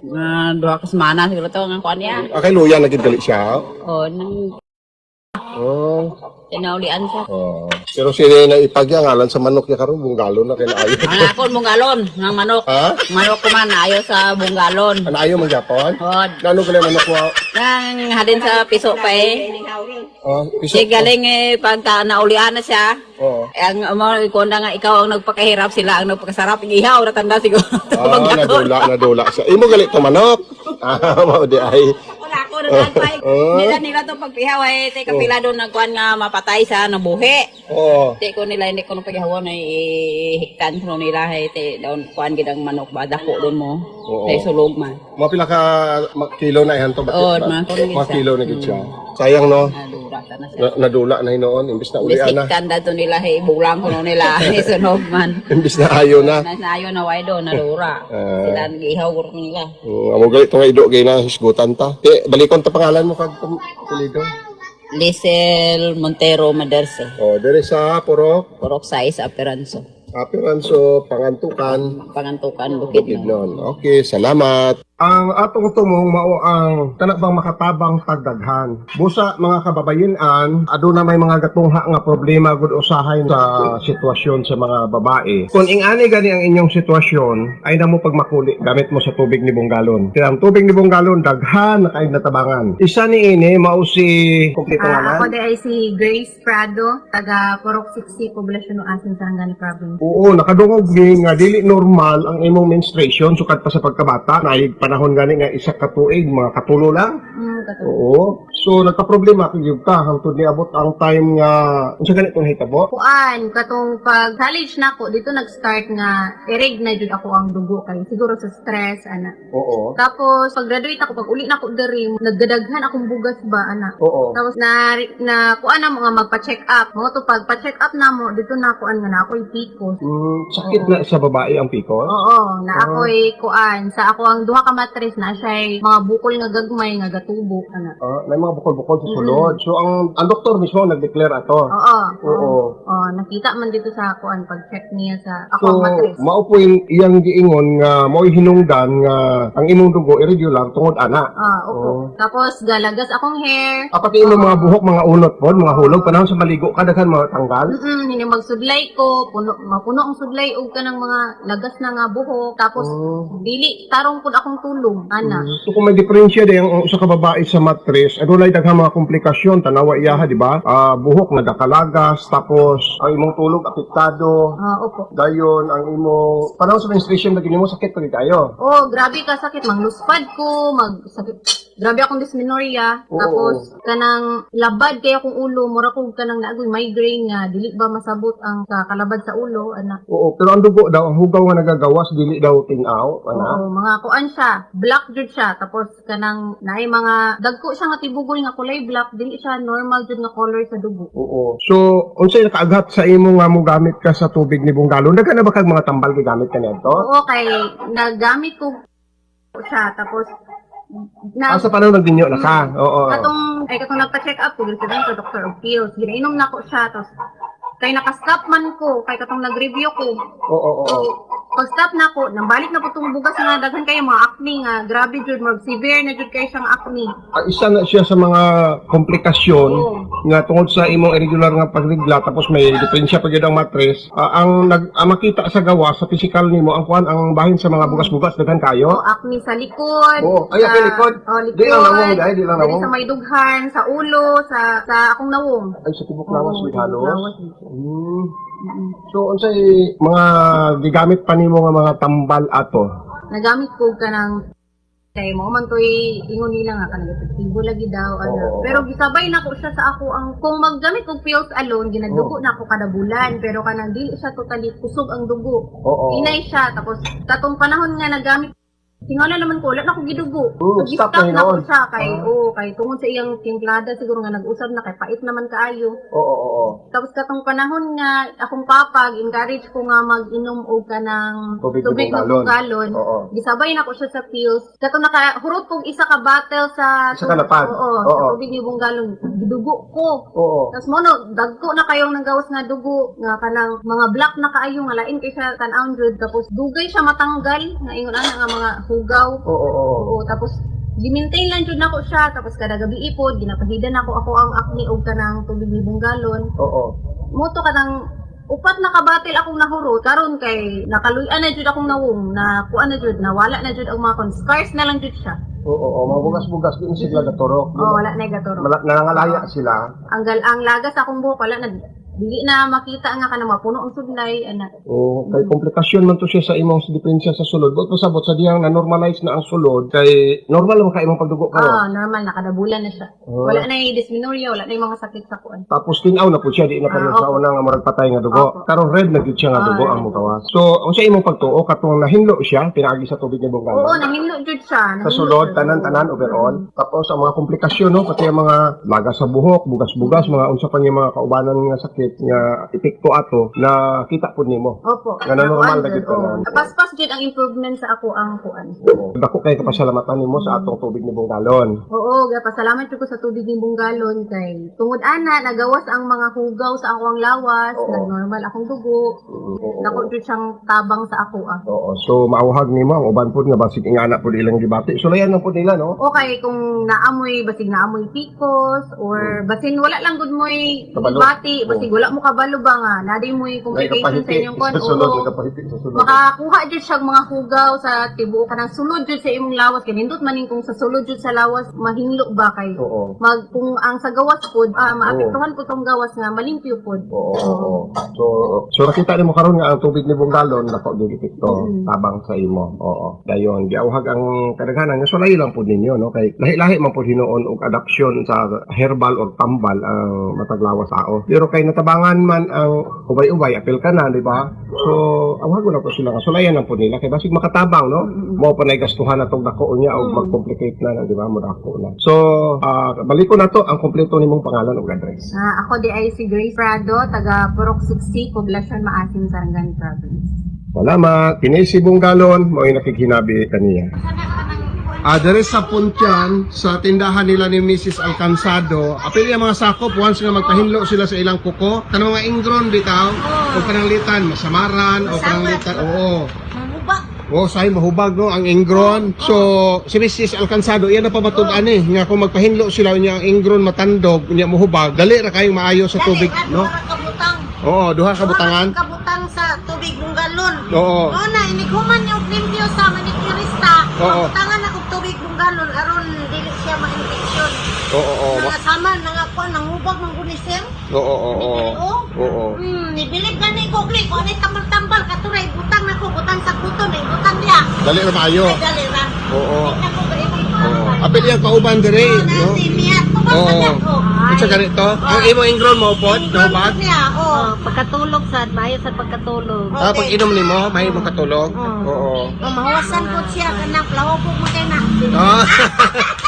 [SPEAKER 8] Duha ka semana siguro to ang kuan niya.
[SPEAKER 6] Kay luya na gid gali siya.
[SPEAKER 8] O nang
[SPEAKER 6] Oh.
[SPEAKER 8] tinaulian siya.
[SPEAKER 6] Oh. Pero sila na ipagya ngalan sa manok niya karon Bunggalon na kay naayo.
[SPEAKER 8] Ang akon Bunggalon, ng manok.
[SPEAKER 6] Ha?
[SPEAKER 8] Manok ko man ayo sa Bunggalon.
[SPEAKER 6] Ano ayo man Japon?
[SPEAKER 8] O
[SPEAKER 6] Nano gali manok mo?
[SPEAKER 8] nang hadin sa piso pa eh.
[SPEAKER 6] Oh,
[SPEAKER 8] Si galing pagka naulian na siya.
[SPEAKER 6] Oo.
[SPEAKER 8] Ang amo na nga ikaw ang nagpakahirap, sila ang nagpakasarap. Ihaw na tanda siguro.
[SPEAKER 6] Nadula siya. Imo gali to manok. Mao di ay.
[SPEAKER 8] Wala ko na nagpay. Nila to pagpihaw ay tay kapila doon nagkuan nga mapatay sa nabuhi.
[SPEAKER 6] Oo.
[SPEAKER 8] Tay ko nila hindi ko nang paghawon ay hiktan ko nila ay tay daon kuan gid ang manok ba dako doon mo.
[SPEAKER 6] Oo.
[SPEAKER 8] Tay sulog man.
[SPEAKER 6] Mga pila ka kilo na ihan to ba?
[SPEAKER 8] Oo, mga kilo
[SPEAKER 6] Mga
[SPEAKER 8] siya.
[SPEAKER 6] kilo na gid siya. Sayang no.
[SPEAKER 8] Nadurata na siya.
[SPEAKER 6] Nadula na hinoon imbis na ulian na.
[SPEAKER 8] Bisiktan dato nila ay bulang ko nila ni sunog man.
[SPEAKER 6] Imbis na ayo na.
[SPEAKER 8] Nasayo na way do nadura. Sila nagihaw ko nila.
[SPEAKER 6] Amo gali to nga ido gay na hisgutan ta. Balikon ta pangalan mo kag kulido.
[SPEAKER 8] Lisel Montero Maderse.
[SPEAKER 6] Oh, dere sa Purok.
[SPEAKER 8] Purok size Aperanso.
[SPEAKER 6] Appearance o pangantukan.
[SPEAKER 8] Pangantukan, bukid
[SPEAKER 6] Bukid
[SPEAKER 8] no.
[SPEAKER 6] nun. Okay, salamat. Ang atong tumong mao ang tanabang makatabang tagdaghan. Busa mga kababayan-an, aduna may mga gatungha nga problema gud usahay sa sitwasyon sa mga babae. Kung ingani gani ang inyong sitwasyon, ay namo pagmakuli gamit mo sa tubig ni Bunggalon. Kaya ang tubig ni Bunggalon daghan na kay natabangan. Isa ni ini mao si kompleto
[SPEAKER 9] Ako
[SPEAKER 6] ngalan.
[SPEAKER 9] ay si Grace Prado, taga Purok 60, Poblasyon ng Asin, Sarangani Province.
[SPEAKER 6] Oo, nakadungog ni nga dili normal ang imong menstruation sukad pa sa pagkabata. Naig panahon gani nga isa ka tuig, mga katulo lang. Oo. So nagka-problema gyud ka hangtod ni abot ang time nga unsa gani tong hitabo?
[SPEAKER 9] Kuan, katong pag college na ako, dito nag-start nga, ireg na jud ako ang dugo kay siguro sa stress, ana.
[SPEAKER 6] Oo.
[SPEAKER 9] Tapos, pag graduate ako, pag uli na ako dari, naggadaghan akong bugas ba, ana.
[SPEAKER 6] Oo.
[SPEAKER 9] Tapos na kuan na mo nga magpa-check up. Mo to pag pa-check up na mo, dito na kuan nga na ako'y PCOS.
[SPEAKER 6] Sakit na sa babae ang PCOS?
[SPEAKER 9] Oo, na ako'y kuan. Sa ako ang duha ka matres na siya'y mga bukol nga gagmay nga gatubo, ana.
[SPEAKER 6] May mga bukol-bukol sa sulod. So ang doktor mismo nag-declare ato.
[SPEAKER 9] Oo.
[SPEAKER 6] Oo.
[SPEAKER 9] Nakita man dito sa kuan pag-check niya sa ako
[SPEAKER 6] So,
[SPEAKER 9] ang matres.
[SPEAKER 6] mao po iyang giingon nga mo'y hinungdan nga ang imong dugo irregular tungod ana.
[SPEAKER 9] Opo. Tapos galagas akong hair.
[SPEAKER 6] Pati imong mga buhok, mga unot po, mga hulog, panahon sa maligo, kadaghan mga tanggal.
[SPEAKER 9] Hindi magsudlay ko, mapuno ang sudlay og kanang mga lagas na nga buhok. Tapos dili tarong pud akong tulong, ana.
[SPEAKER 6] So kung may diferensya din ang usa ka babae sa matres, adunay daghang mga komplikasyon tanawa iyaha, di ba? Buhok nagakalagas, tapos ang imong tulog apektado.
[SPEAKER 9] Opo.
[SPEAKER 6] Dayon ang imong panahon sa menstruation lagi nimo sakit pa kayo.
[SPEAKER 9] Grabe ka sakit, mangluspad ko, magsakit. Grabe akong dysmenorrhea.
[SPEAKER 6] Oo.
[SPEAKER 9] Tapos kanang labad kay akong ulo, mura ko kanang naagoy migraine nga dili ba masabot ang kalabad sa ulo, ana.
[SPEAKER 6] Oo, pero ang dugo daw, ang hugaw nga nagagawas, dili daw tinaw, ana.
[SPEAKER 9] Oo, mga kuan siya, black jud siya. Tapos kanang naay mga dagko siya nga tibugol nga kulay black, dili siya normal jud nga color sa dugo.
[SPEAKER 6] Oo. So, unsay nakaaghat sa imo nga mo gamit ka sa tubig ni Bunggalon? Daghan na ba kag mga tambal gigamit ka nito?
[SPEAKER 9] Oo, kay nagamit ko siya. Tapos
[SPEAKER 6] Sa panahon nagdinyo na ka. Oo.
[SPEAKER 9] katong nagpa-check up ko dito sa Dr. Opios, ginainom na ko siya. Tapos kay naka-stop man ko, kay katong nag-review ko.
[SPEAKER 6] Oo.
[SPEAKER 9] Pag stop na ko, nambalik na po itong bugas nga daghan kayo mga acne nga, grabe jud, mag severe na jud kayo siyang acne.
[SPEAKER 6] Isa na siya sa mga komplikasyon
[SPEAKER 9] Oo.
[SPEAKER 6] nga tungod sa imong irregular nga pagligla tapos may diferensya pa gyud ang matres. Ang makita sa gawa sa physical nimo ang kuan ang bahin sa mga bugas-bugas daghan kayo.
[SPEAKER 9] Acne sa likod.
[SPEAKER 6] Oo, ay, sa likod.
[SPEAKER 9] likod.
[SPEAKER 6] Di lang nawong, dahil di lang nawong.
[SPEAKER 9] Sa may dughan, sa ulo, sa akong nawong.
[SPEAKER 6] Ay sa tibok lawas
[SPEAKER 9] Oo,
[SPEAKER 6] with halos.
[SPEAKER 9] lawas.
[SPEAKER 6] So unsay mga gigamit pa nimo nga mga tambal ato?
[SPEAKER 9] Nagamit ko ka ng kay mo man to'y ingon nila nga kanang epektibo lagi daw
[SPEAKER 6] Oo.
[SPEAKER 9] pero gisabay na ko siya sa ako ang kung maggamit og pills alone ginadugo na ako kada bulan pero kanang dili siya totally kusog ang dugo.
[SPEAKER 6] Oo.
[SPEAKER 9] Inay siya tapos katong panahon nga nagamit tingala naman ko wala na ko gidugo. So,
[SPEAKER 6] Stop
[SPEAKER 9] gi-stop
[SPEAKER 6] na
[SPEAKER 9] na ko
[SPEAKER 6] yun.
[SPEAKER 9] siya kay kay tungod sa iyang timplada siguro nga nag-usab na kay pait naman kaayo.
[SPEAKER 6] Oo.
[SPEAKER 9] Tapos katong panahon nga akong papa encourage ko nga mag-inom og kanang
[SPEAKER 6] Tubig na
[SPEAKER 9] na
[SPEAKER 6] galon.
[SPEAKER 9] galon.
[SPEAKER 6] Oo.
[SPEAKER 9] Gisabay na ko siya sa pills. Katong nakahurot kog isa ka bottle sa
[SPEAKER 6] Sa kalapad.
[SPEAKER 9] Oo,
[SPEAKER 6] Oo.
[SPEAKER 9] sa tubig ni galon. Gidugo ko.
[SPEAKER 6] Oo.
[SPEAKER 9] Tapos mo no, dagko na kayong nanggawas nga dugo nga kanang mga black na kaayo nga lain kay siya tan-aon jud tapos dugay siya matanggal nga ingon ana nga mga hugaw.
[SPEAKER 6] Oo.
[SPEAKER 9] Tapos gi-maintain lang jud nako siya tapos kada gabi ipod ginapahidan ako ang acne og kanang tubig ni galon.
[SPEAKER 6] Oo.
[SPEAKER 9] Moto kanang upat na kabatil akong nahurot karon kay nakaluy-an na jud akong nawong na kuan na jud nawala na jud ang mga scars na lang jud siya.
[SPEAKER 6] Oo. Mga bugas-bugas din sila gaturok.
[SPEAKER 9] Wala na gaturo.
[SPEAKER 6] Nangangalaya sila.
[SPEAKER 9] Ang lagas akong buhok wala na dili na makita nga kanang mapuno ang sudlay ana.
[SPEAKER 6] Oo, kay komplikasyon man to siya sa imong diferensya sa sulod. But pasabot sa diyang na-normalize na ang sulod, kay normal naman ka imong pagdugo karon.
[SPEAKER 9] Normal na kada bulan na siya. Wala na yung dysmenorrhea, wala na yung mga sakit sa kuan.
[SPEAKER 6] Tapos tinaw na po siya, di na pa rin sa
[SPEAKER 9] Opo.
[SPEAKER 6] unang murag patay nga dugo.
[SPEAKER 9] Opo.
[SPEAKER 6] Karon red na gyud siya nga dugo ang mukawas. So, unsa imong pagtuo katong nahinlo siya pinaagi sa tubig ni
[SPEAKER 9] Oo,
[SPEAKER 6] Bunggalon?
[SPEAKER 9] nahinlo jud siya.
[SPEAKER 6] Sa sulod, tanan-tanan overall. Tapos ang mga komplikasyon no, pati ang mga laga sa buhok, bugas-bugas, mga unsa pa niya mga kaubanan nga sakit. sakit nga epekto ato na kita pud nimo.
[SPEAKER 9] Opo.
[SPEAKER 6] Nga na normal na
[SPEAKER 9] Nakuan
[SPEAKER 6] gid
[SPEAKER 9] jud, oo.
[SPEAKER 6] ka na.
[SPEAKER 9] Paspas jud ang improvement sa ako ang kuan.
[SPEAKER 6] Dako kay kapasalamatan nimo sa atong tubig ni Bungalon.
[SPEAKER 9] Oo, pasalamat jud ko sa tubig ni Bunggalon kay tungod ana nagawas ang mga hugaw sa ako ang lawas,
[SPEAKER 6] Oo.
[SPEAKER 9] nagnormal akong dugo. Dako jud siyang tabang sa ako ah.
[SPEAKER 6] Oo, so mauhag nimo ang uban pud nga basig ingana pud ilang gibati. Sulayan lang pud nila no.
[SPEAKER 9] Okay, kung naamoy, basig naamoy pikos, or basin wala lang gud mo'y
[SPEAKER 6] Kabalo.
[SPEAKER 9] bati, basig wala mo kabalo ba nga, naday mo'y complication sa inyong kon,
[SPEAKER 6] Sa sulod,
[SPEAKER 9] oo.
[SPEAKER 6] nagapahiti sa sulod.
[SPEAKER 9] Makakuha jud siya mga hugaw sa tibuok ka ng sulod jud sa imong lawas, kay nindot maning kung sa sulod jud sa lawas, mahinlo ba kay.
[SPEAKER 6] Oo.
[SPEAKER 9] Kung ang sa gawas pod, maapektuhan po tong gawas nga, malimpyo pod.
[SPEAKER 6] Oo. So nakita nimo karon nga ang tubig ni Bungalon nako gyud epekto tabang sa imo. Oo. Dayon giawhag ang kadaghanan nga sulay lang pud ninyo no kay lahi-lahi man pud hinuon og adoption sa herbal or tambal ang mataglawas sao. Pero kay natabangan man ang ubay-ubay apil ka na, di ba? So awhag na po sila nga sulayan lang pud nila kay basig makatabang no. Mao pa nay gastuhan natong dako niya og mag-complicate na di ba mo dako na. So baliko na to ang kompleto nimong pangalan ug address.
[SPEAKER 9] Ako di ay si Grace Prado, taga Purok 60, Poblacion Maasin, Sarangani Province.
[SPEAKER 6] Salamat. Kini si Bungalon, mo ay nakikhinabi kaniya. Dere sa Puntian, sa tindahan nila ni Mrs. Alcansado, apil yung mga sakop, once nga magpahinlo sila sa ilang kuko, kanang mga ingron bitaw, o pananglitan, masamaran, o pananglitan, oo. Oo, say mahubag no ang ingron. So si Mrs. Alcansado iyan na pa matudan nga kung magpahinlo sila niya ang ingron matandog niya mahubag, dali ra kayong maayo sa tubig, no? Oo, duha ka butangan.
[SPEAKER 7] Kabutang sa tubig Bungalon.
[SPEAKER 6] Oo.
[SPEAKER 7] Oo na, iniguman yung limpyo sa manicurista.
[SPEAKER 6] Oo.
[SPEAKER 7] Kabutangan ako tubig Bungalon, aron dili siya ma-infection.
[SPEAKER 6] Oo.
[SPEAKER 7] Nangasama, nangakuan, nangubag, manggunisir.
[SPEAKER 6] Oo.
[SPEAKER 7] Nibilib na ni Kugli, kung anay tambal-tambal, katuray, butang na ko, butang sa buton, butang niya.
[SPEAKER 6] Dali ra maayo.
[SPEAKER 7] Ay, dali ra.
[SPEAKER 6] Oo.
[SPEAKER 7] Ito ko ba ito?
[SPEAKER 6] Apil yan pauban dire, no?
[SPEAKER 7] Si Miyat, kubang
[SPEAKER 6] Oo.
[SPEAKER 7] na ko.
[SPEAKER 6] Sa ganito, ang imo ingron mo pod, no bag?
[SPEAKER 7] niya, pagkatulog sa, mayo sa pagkatulog.
[SPEAKER 6] Pag inom nimo, may makatulog. Oo.
[SPEAKER 7] Mahawasan ko siya, kanang plahopog mo kayo na.
[SPEAKER 6] Ah,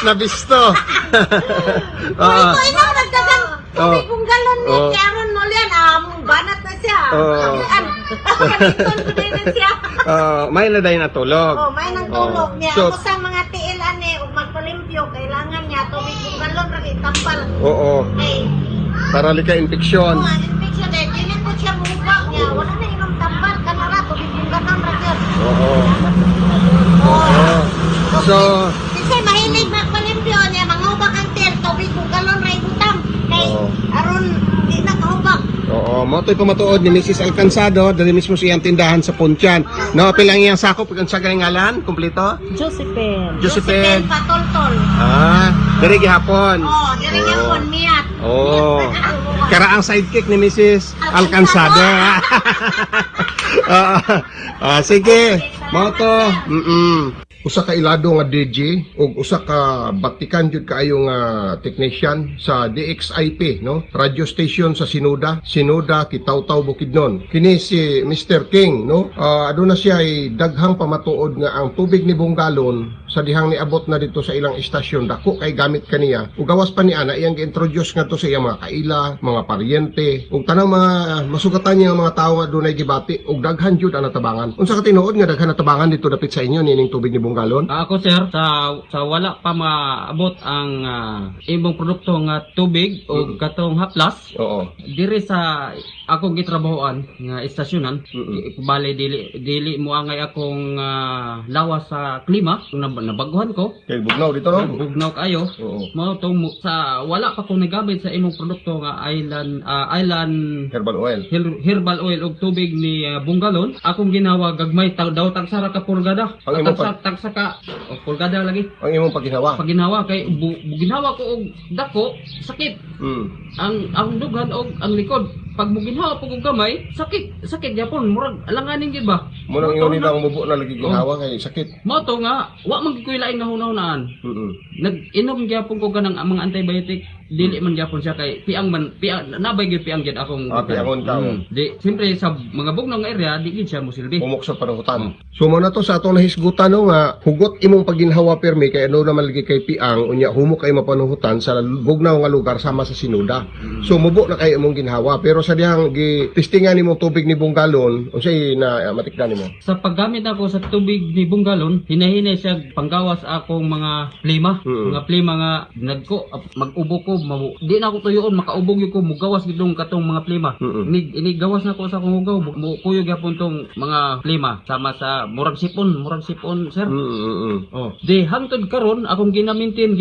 [SPEAKER 6] nabisto.
[SPEAKER 7] Ito, ina, nagdagang tubig
[SPEAKER 6] Oo.
[SPEAKER 7] kung galon niya,
[SPEAKER 6] Oo.
[SPEAKER 7] kaya ron mo liyan, banat na siya.
[SPEAKER 6] Oo.
[SPEAKER 7] Kaliton ko din na siya.
[SPEAKER 6] May na day natulog.
[SPEAKER 7] May nang tulog niya.
[SPEAKER 6] So-
[SPEAKER 7] Ako sa mga tiilan ug magpalimpyo, kailangan niya tubig kung galon, rin itampal.
[SPEAKER 6] Oo.
[SPEAKER 7] Ay,
[SPEAKER 6] Para lika infeksyon.
[SPEAKER 7] ang infection eh, dili po siya mukha niya. Wala na inom tambal, kanara, tubig kung galon, rin.
[SPEAKER 6] Oo.
[SPEAKER 7] Oo.
[SPEAKER 6] So,
[SPEAKER 7] Kasi mahilig magpalimpyo niya, mga ubang antir, tubig kung galon, rin butang. Kay,
[SPEAKER 6] Oo.
[SPEAKER 7] aron, di na kahubak.
[SPEAKER 6] oo, mo to'y pamatuod ni Mrs. Alcansado, dali mismo sa iyang tindahan sa Puntian. No, apil lang iyang sakop, kung sa ngalan, kumpleto? Josephine.
[SPEAKER 7] Patoltol.
[SPEAKER 6] Dari gihapon.
[SPEAKER 7] Diri niya po miyat.
[SPEAKER 6] Oh. Kara ang sidekick ni Mrs. Alcansado. Sige. Moto. Usa ka ilado nga DJ ug usa ka batikan jud kaayo nga technician sa DXIP no, radio station sa Sinoda, Kitaw-Taw, Bukidnon. Kini si Mr. King no, aduna siya ay daghang pamatuod nga ang tubig ni Bungalon sa dihang niabot na dito sa ilang istasyon dako kay gamit kaniya. Ug gawas pa ni ana iyang gi-introduce ngadto sa iyang mga kaila, mga paryente ug tanang mga masugatan niya mga tawo nga dunay gibati ug daghan jud ang natabangan. Unsa ka tinuod nga daghan natabangan dito dapit sa inyo nining tubig ni Bungalon?
[SPEAKER 10] Ako sir, sa wala pa maabot ang imong produkto nga tubig o katong haplas,
[SPEAKER 6] Oo.
[SPEAKER 10] diri sa akong gitrabahoan nga istasyonan, bale dili mo angay akong lawas sa klima, nabaguhan ko,
[SPEAKER 6] Kay bugnaw dito no?
[SPEAKER 10] bugnaw kayo.
[SPEAKER 6] Oo.
[SPEAKER 10] Mao tong sa wala pa ko nagamit sa imong produkto nga island
[SPEAKER 6] Herbal oil.
[SPEAKER 10] herbal oil og tubig ni Bungalon, akong ginawa gagmay daw tagsara ka purgada.
[SPEAKER 6] Ang imong
[SPEAKER 10] Tagsa ka purgada lagi.
[SPEAKER 6] Ang imong pagginawa.
[SPEAKER 10] Pag ginawa kay ginawa ko og dako sakit. Ang dugan og ang likod. Pag mo ginawa pag og gamay, sakit gyapon murag alanganin gid ba.
[SPEAKER 6] Mo nang ingon nila ang mubo na lagi ginawa kay sakit.
[SPEAKER 10] Mao to nga wa man gid ko lain nga hunahunaan. Nag-inom gyapon ko ganang mga antibiotic, dili man gyapon siya kay piang nabay gyud piang gyud akong
[SPEAKER 6] piangon ka.
[SPEAKER 10] Di siyempre sa mga bugnaw nga area di gid siya mosilbi.
[SPEAKER 6] Pumok sa panahutan. So mo na to sa atong nahisgutan no nga hugot imong pagginhawa permi kay ano naman lagi kay piang unya humok kay mapanuhutan sa bugnaw nga lugar sama sa Sinoda. So mubo na kay imong ginhawa pero sa dihang gi-testingan nimo tubig ni Bunggalon, unsay na matikdan nimo?
[SPEAKER 10] Sa paggamit ako sa tubig ni Bunggalon, hinahinay siya panggawas akong mga plima. Mga plima nga nagko mag-ubo ko, di na ako tuyoon, makaubog yun ko, mugawas gidong katong mga plima. Inigawas na ko sa akong hugaw, mukuyog yapon tong mga plima, sama sa murag sipon, sir. Oh. Di hangtod karon akong ginamintin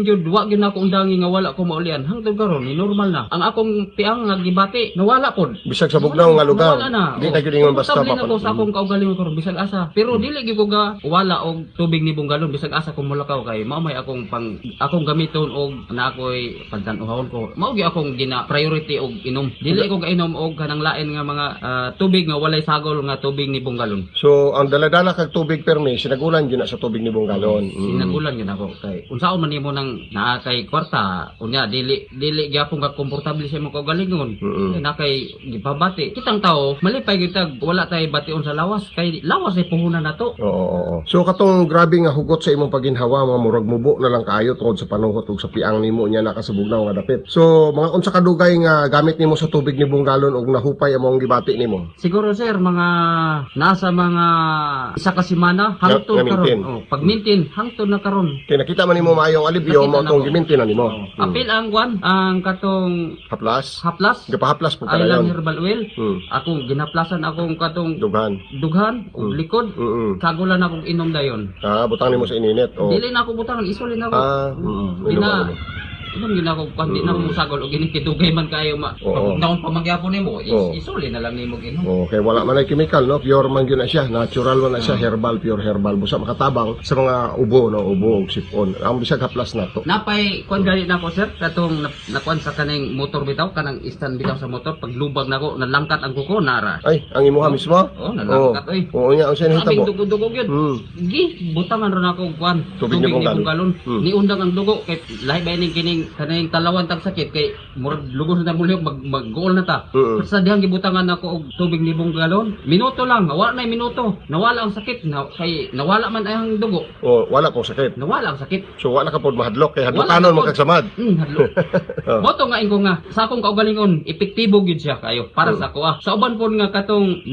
[SPEAKER 10] gyud, wa gyud na akong dangi nga wala ko maulian. Hangtod karon ni normal na. Ang akong tiang nga gibati, nawala pod.
[SPEAKER 6] Bisag sa bugnaw nga lugar.
[SPEAKER 10] Nawala na.
[SPEAKER 6] Di na gyud ingon basta
[SPEAKER 10] Komportable na ko sa akong kaugalingon karon bisag asa. Pero dili gyud ko ga wala og tubig ni Bunggalon bisag asa ko mulakaw kay mao may akong gamiton og na ako'y pagtan-uhon ko. Mao gyud akong gina priority og inom. Dili ko gainom og kanang lain nga mga tubig nga walay sagol nga tubig ni Bunggalon.
[SPEAKER 6] So ang daladala kag tubig permi sinagulan gyud na sa tubig ni Bunggalon.
[SPEAKER 10] Sinagulan yun ako kay unsaon man nimo nang naa kay kwarta unya dili gyapon ka komportable sa imong kaugalingon. Na kay gipabati kitang tao malipay gyud tag wala tay bation sa lawas kay lawas ay puhunan nato.
[SPEAKER 6] Oo. So katong grabe nga hugot sa imong paginhawa mga murag mubo na lang kaayo tungod sa panuhot ug sa piang nimo nya nakasubugnaw nga dapit. So mga unsa ka dugay nga gamit nimo sa tubig ni Bunggalon ug nahupay among gibati nimo?
[SPEAKER 10] Siguro sir mga nasa mga isa ka semana hangtod karon. Oh, pag maintain hangtod na karon.
[SPEAKER 6] Kay nakita man nimo maayong alibyo mo tong gimintin na nimo.
[SPEAKER 10] Apil ang kwan ang katong
[SPEAKER 6] Haplas.
[SPEAKER 10] haplas
[SPEAKER 6] Gapahaplas po ka
[SPEAKER 10] Island
[SPEAKER 6] na
[SPEAKER 10] herbal oil. Akong ginaplasan akong katong
[SPEAKER 6] Dughan.
[SPEAKER 10] ug likod. Kagulan akong inom dayon.
[SPEAKER 6] Butang nimo sa ininit. Oh.
[SPEAKER 10] Dili na ako butangan, isulin ako. Di
[SPEAKER 6] Inom
[SPEAKER 10] na,
[SPEAKER 6] mo.
[SPEAKER 10] inom gina ako, di na ako musagol, o ginikidugay man kayo,
[SPEAKER 6] Oo.
[SPEAKER 10] naon pa magyapon nimo,
[SPEAKER 6] Oo.
[SPEAKER 10] isulin na lang nimo ginom.
[SPEAKER 6] Okay, wala man ay chemical, no? Pure man yun na siya. Natural man na siya. Herbal, pure herbal. Busa makatabang sa mga ubo, no? Ubo, sipon. Ang bisag haplas na to.
[SPEAKER 10] Napay, kuan gali na ako sir, katong nakuan sa kaning motor bitaw, kanang stand bitaw sa motor, paglubag na ako, nalangkat ang kuko, nara.
[SPEAKER 6] Ay, ang imuha mismo?
[SPEAKER 10] Oo, nalangkat, oy.
[SPEAKER 6] Oo niya, ang siya
[SPEAKER 10] Sabing
[SPEAKER 6] nahitabo.
[SPEAKER 10] dugo-dugo yun. Gi, butangan rin ako kuan.
[SPEAKER 6] Tubig ni Bunggalon.
[SPEAKER 10] Niundang ang dugo kay lahi ba ning kining talawan tag sakit kay murag lugos na mulyog mag-goal na ta. Sa dihang gibutangan ako og tubig ni Bunggalon. Minuto lang, wala na minuto. Nawala ang sakit, kay nawala man ang dugo.
[SPEAKER 6] Oh, wala po sakit.
[SPEAKER 10] Nawala ang sakit.
[SPEAKER 6] So wala ka po mahadlok kay
[SPEAKER 10] Wala
[SPEAKER 6] hadlokanon
[SPEAKER 10] na po.
[SPEAKER 6] magkagsamad.
[SPEAKER 10] Hadlo. Boto nga ingo nga sa akong kaugalingon epektibo gyud siya kayo para sa ako. Sa uban pod nga katong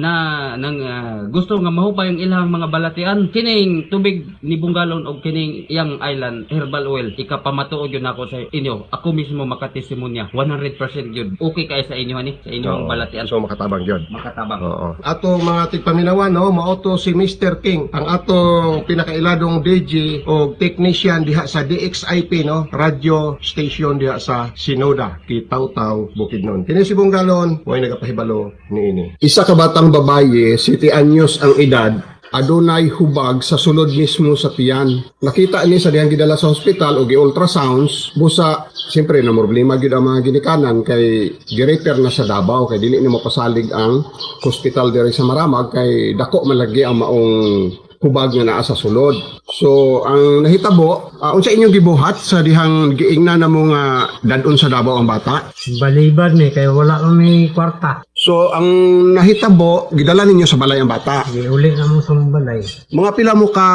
[SPEAKER 10] gusto nga mahupay ang ilang mga balatian kining tubig ni Bunggalon og kining iyang island herbal oil ikapamatuod yun ako sa inyo. Ako mismo makatestimonya 100% yun. Okay kay sa inyo ani sa inyong balatian.
[SPEAKER 6] So makatabang yun.
[SPEAKER 10] Makatabang.
[SPEAKER 6] Oo. Ato mga tigpaminawan, no, mauto si Mr. King, ang atong pinakailadong DJ o technician diha sa DXIP, no, radio station diha sa Sinoda, Kitaw-Taw, Bukidnon. Kini si Bunggalon, way nagapahibalo niini. Isa ka batang babaye, 7 anyos ang edad, adunay hubag sa sulod mismo sa tiyan. Nakita ni sa diyang gidala sa hospital o gi-ultrasounds, busa, siyempre na problema gyud ang mga ginikanan kay gi-repair na sa Davao kay dili nimo pasalig ang hospital diri sa Maramag kay dako man lagi ang maong hubag nga naa sa sulod. So ang nahitabo, unsa inyong gibuhat sa dihang giingna na mo nga dadon sa Davao ang bata?
[SPEAKER 11] Balibad ni kay wala kami kwarta.
[SPEAKER 6] So ang nahitabo, gidala ninyo sa balay ang bata.
[SPEAKER 11] Giuli na mo sa balay.
[SPEAKER 6] Mga pila mo ka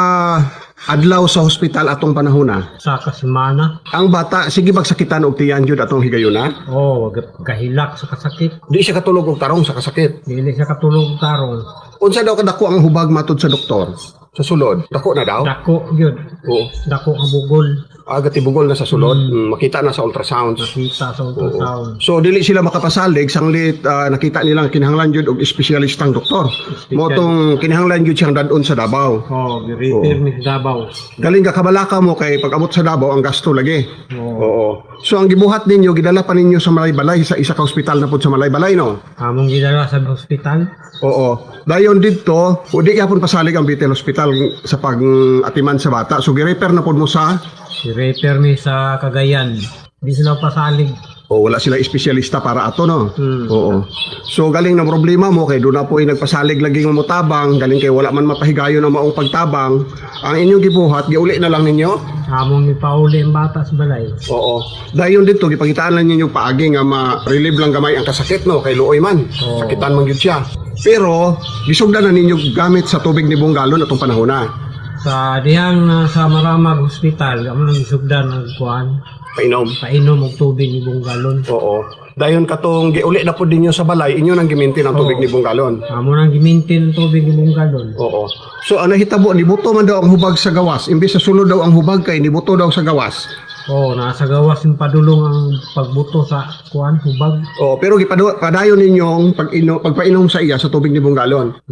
[SPEAKER 6] adlaw sa hospital atong panahona?
[SPEAKER 11] Sa kasimana.
[SPEAKER 6] Ang bata, sige magsakitan og tiyan jud atong higayuna?
[SPEAKER 11] Oh, kahilak sa kasakit.
[SPEAKER 6] Di siya katulog og tarong sa kasakit.
[SPEAKER 11] Dili siya katulog tarong.
[SPEAKER 6] Unsa daw kadako ang hubag matud sa doktor? Sa sulod? Dako na daw?
[SPEAKER 11] Dako yun.
[SPEAKER 6] Oo.
[SPEAKER 11] Dako ang bugol.
[SPEAKER 6] Gatibugol na sa sulod. Makita na sa ultrasound.
[SPEAKER 11] Nakita sa ultrasound.
[SPEAKER 6] So dili sila makapasalig sanglit nakita nilang kinahanglan jud og espesyalistang doktor. Motong kinahanglan jud siyang dadon sa Davao.
[SPEAKER 11] Oh, gi-repair ni sa Davao.
[SPEAKER 6] Galing ka kabalaka mo kay pag abot sa Davao ang gasto lagi. Oo. So ang gibuhat ninyo gidala pa ninyo sa Malaybalay sa isa ka ospital na pud sa Malaybalay, no?
[SPEAKER 11] Among gidala sa hospital.
[SPEAKER 6] Oo. Dayon didto, udi gyapon pasalig ang Bitel Hospital sa pag-atiman sa bata. So gi-repair na pud mo sa
[SPEAKER 11] Si-repair ni sa Cagayan. Di sila pasalig.
[SPEAKER 6] o wala sila espesyalista para ato, no? Oo. So galing na problema mo kay doon na po nagpasalig lagi ng mutabang, galing kay wala man mapahigayo na maong pagtabang. Ang inyong gibuhat, giuli na lang ninyo?
[SPEAKER 11] Among ipauli ang bata sa balay.
[SPEAKER 6] Oo. Dayon dito gipakitaan lang ninyo paagi nga ma-relieve lang gamay ang kasakit, no? Kay luoy man. Sakitan man gyud siya. Pero gisugdan na ninyo gamit sa tubig ni Bunggalon atong panahon na.
[SPEAKER 11] Sa dihang sa Maramag Hospital, amo nang isugdan ang kuan.
[SPEAKER 6] Painom.
[SPEAKER 11] Painom og tubig ni Bunggalon.
[SPEAKER 6] Oo. Dayon katong giuli na po ninyo sa balay, inyo nang gimintin ang tubig
[SPEAKER 11] Oo.
[SPEAKER 6] ni Bunggalon.
[SPEAKER 11] Amo nang gimintin tubig ni Bunggalon.
[SPEAKER 6] Oo. So ano hitabo nibuto man daw ang hubag sa gawas. Imbis sa sulod daw ang hubag kay nibuto daw sa gawas.
[SPEAKER 11] Oo, nasa gawas yung padulong ang pagbuto sa kuan hubag.
[SPEAKER 6] Oo, pero padayon ninyo ang pagpainom sa iya sa tubig ni Bunggalon.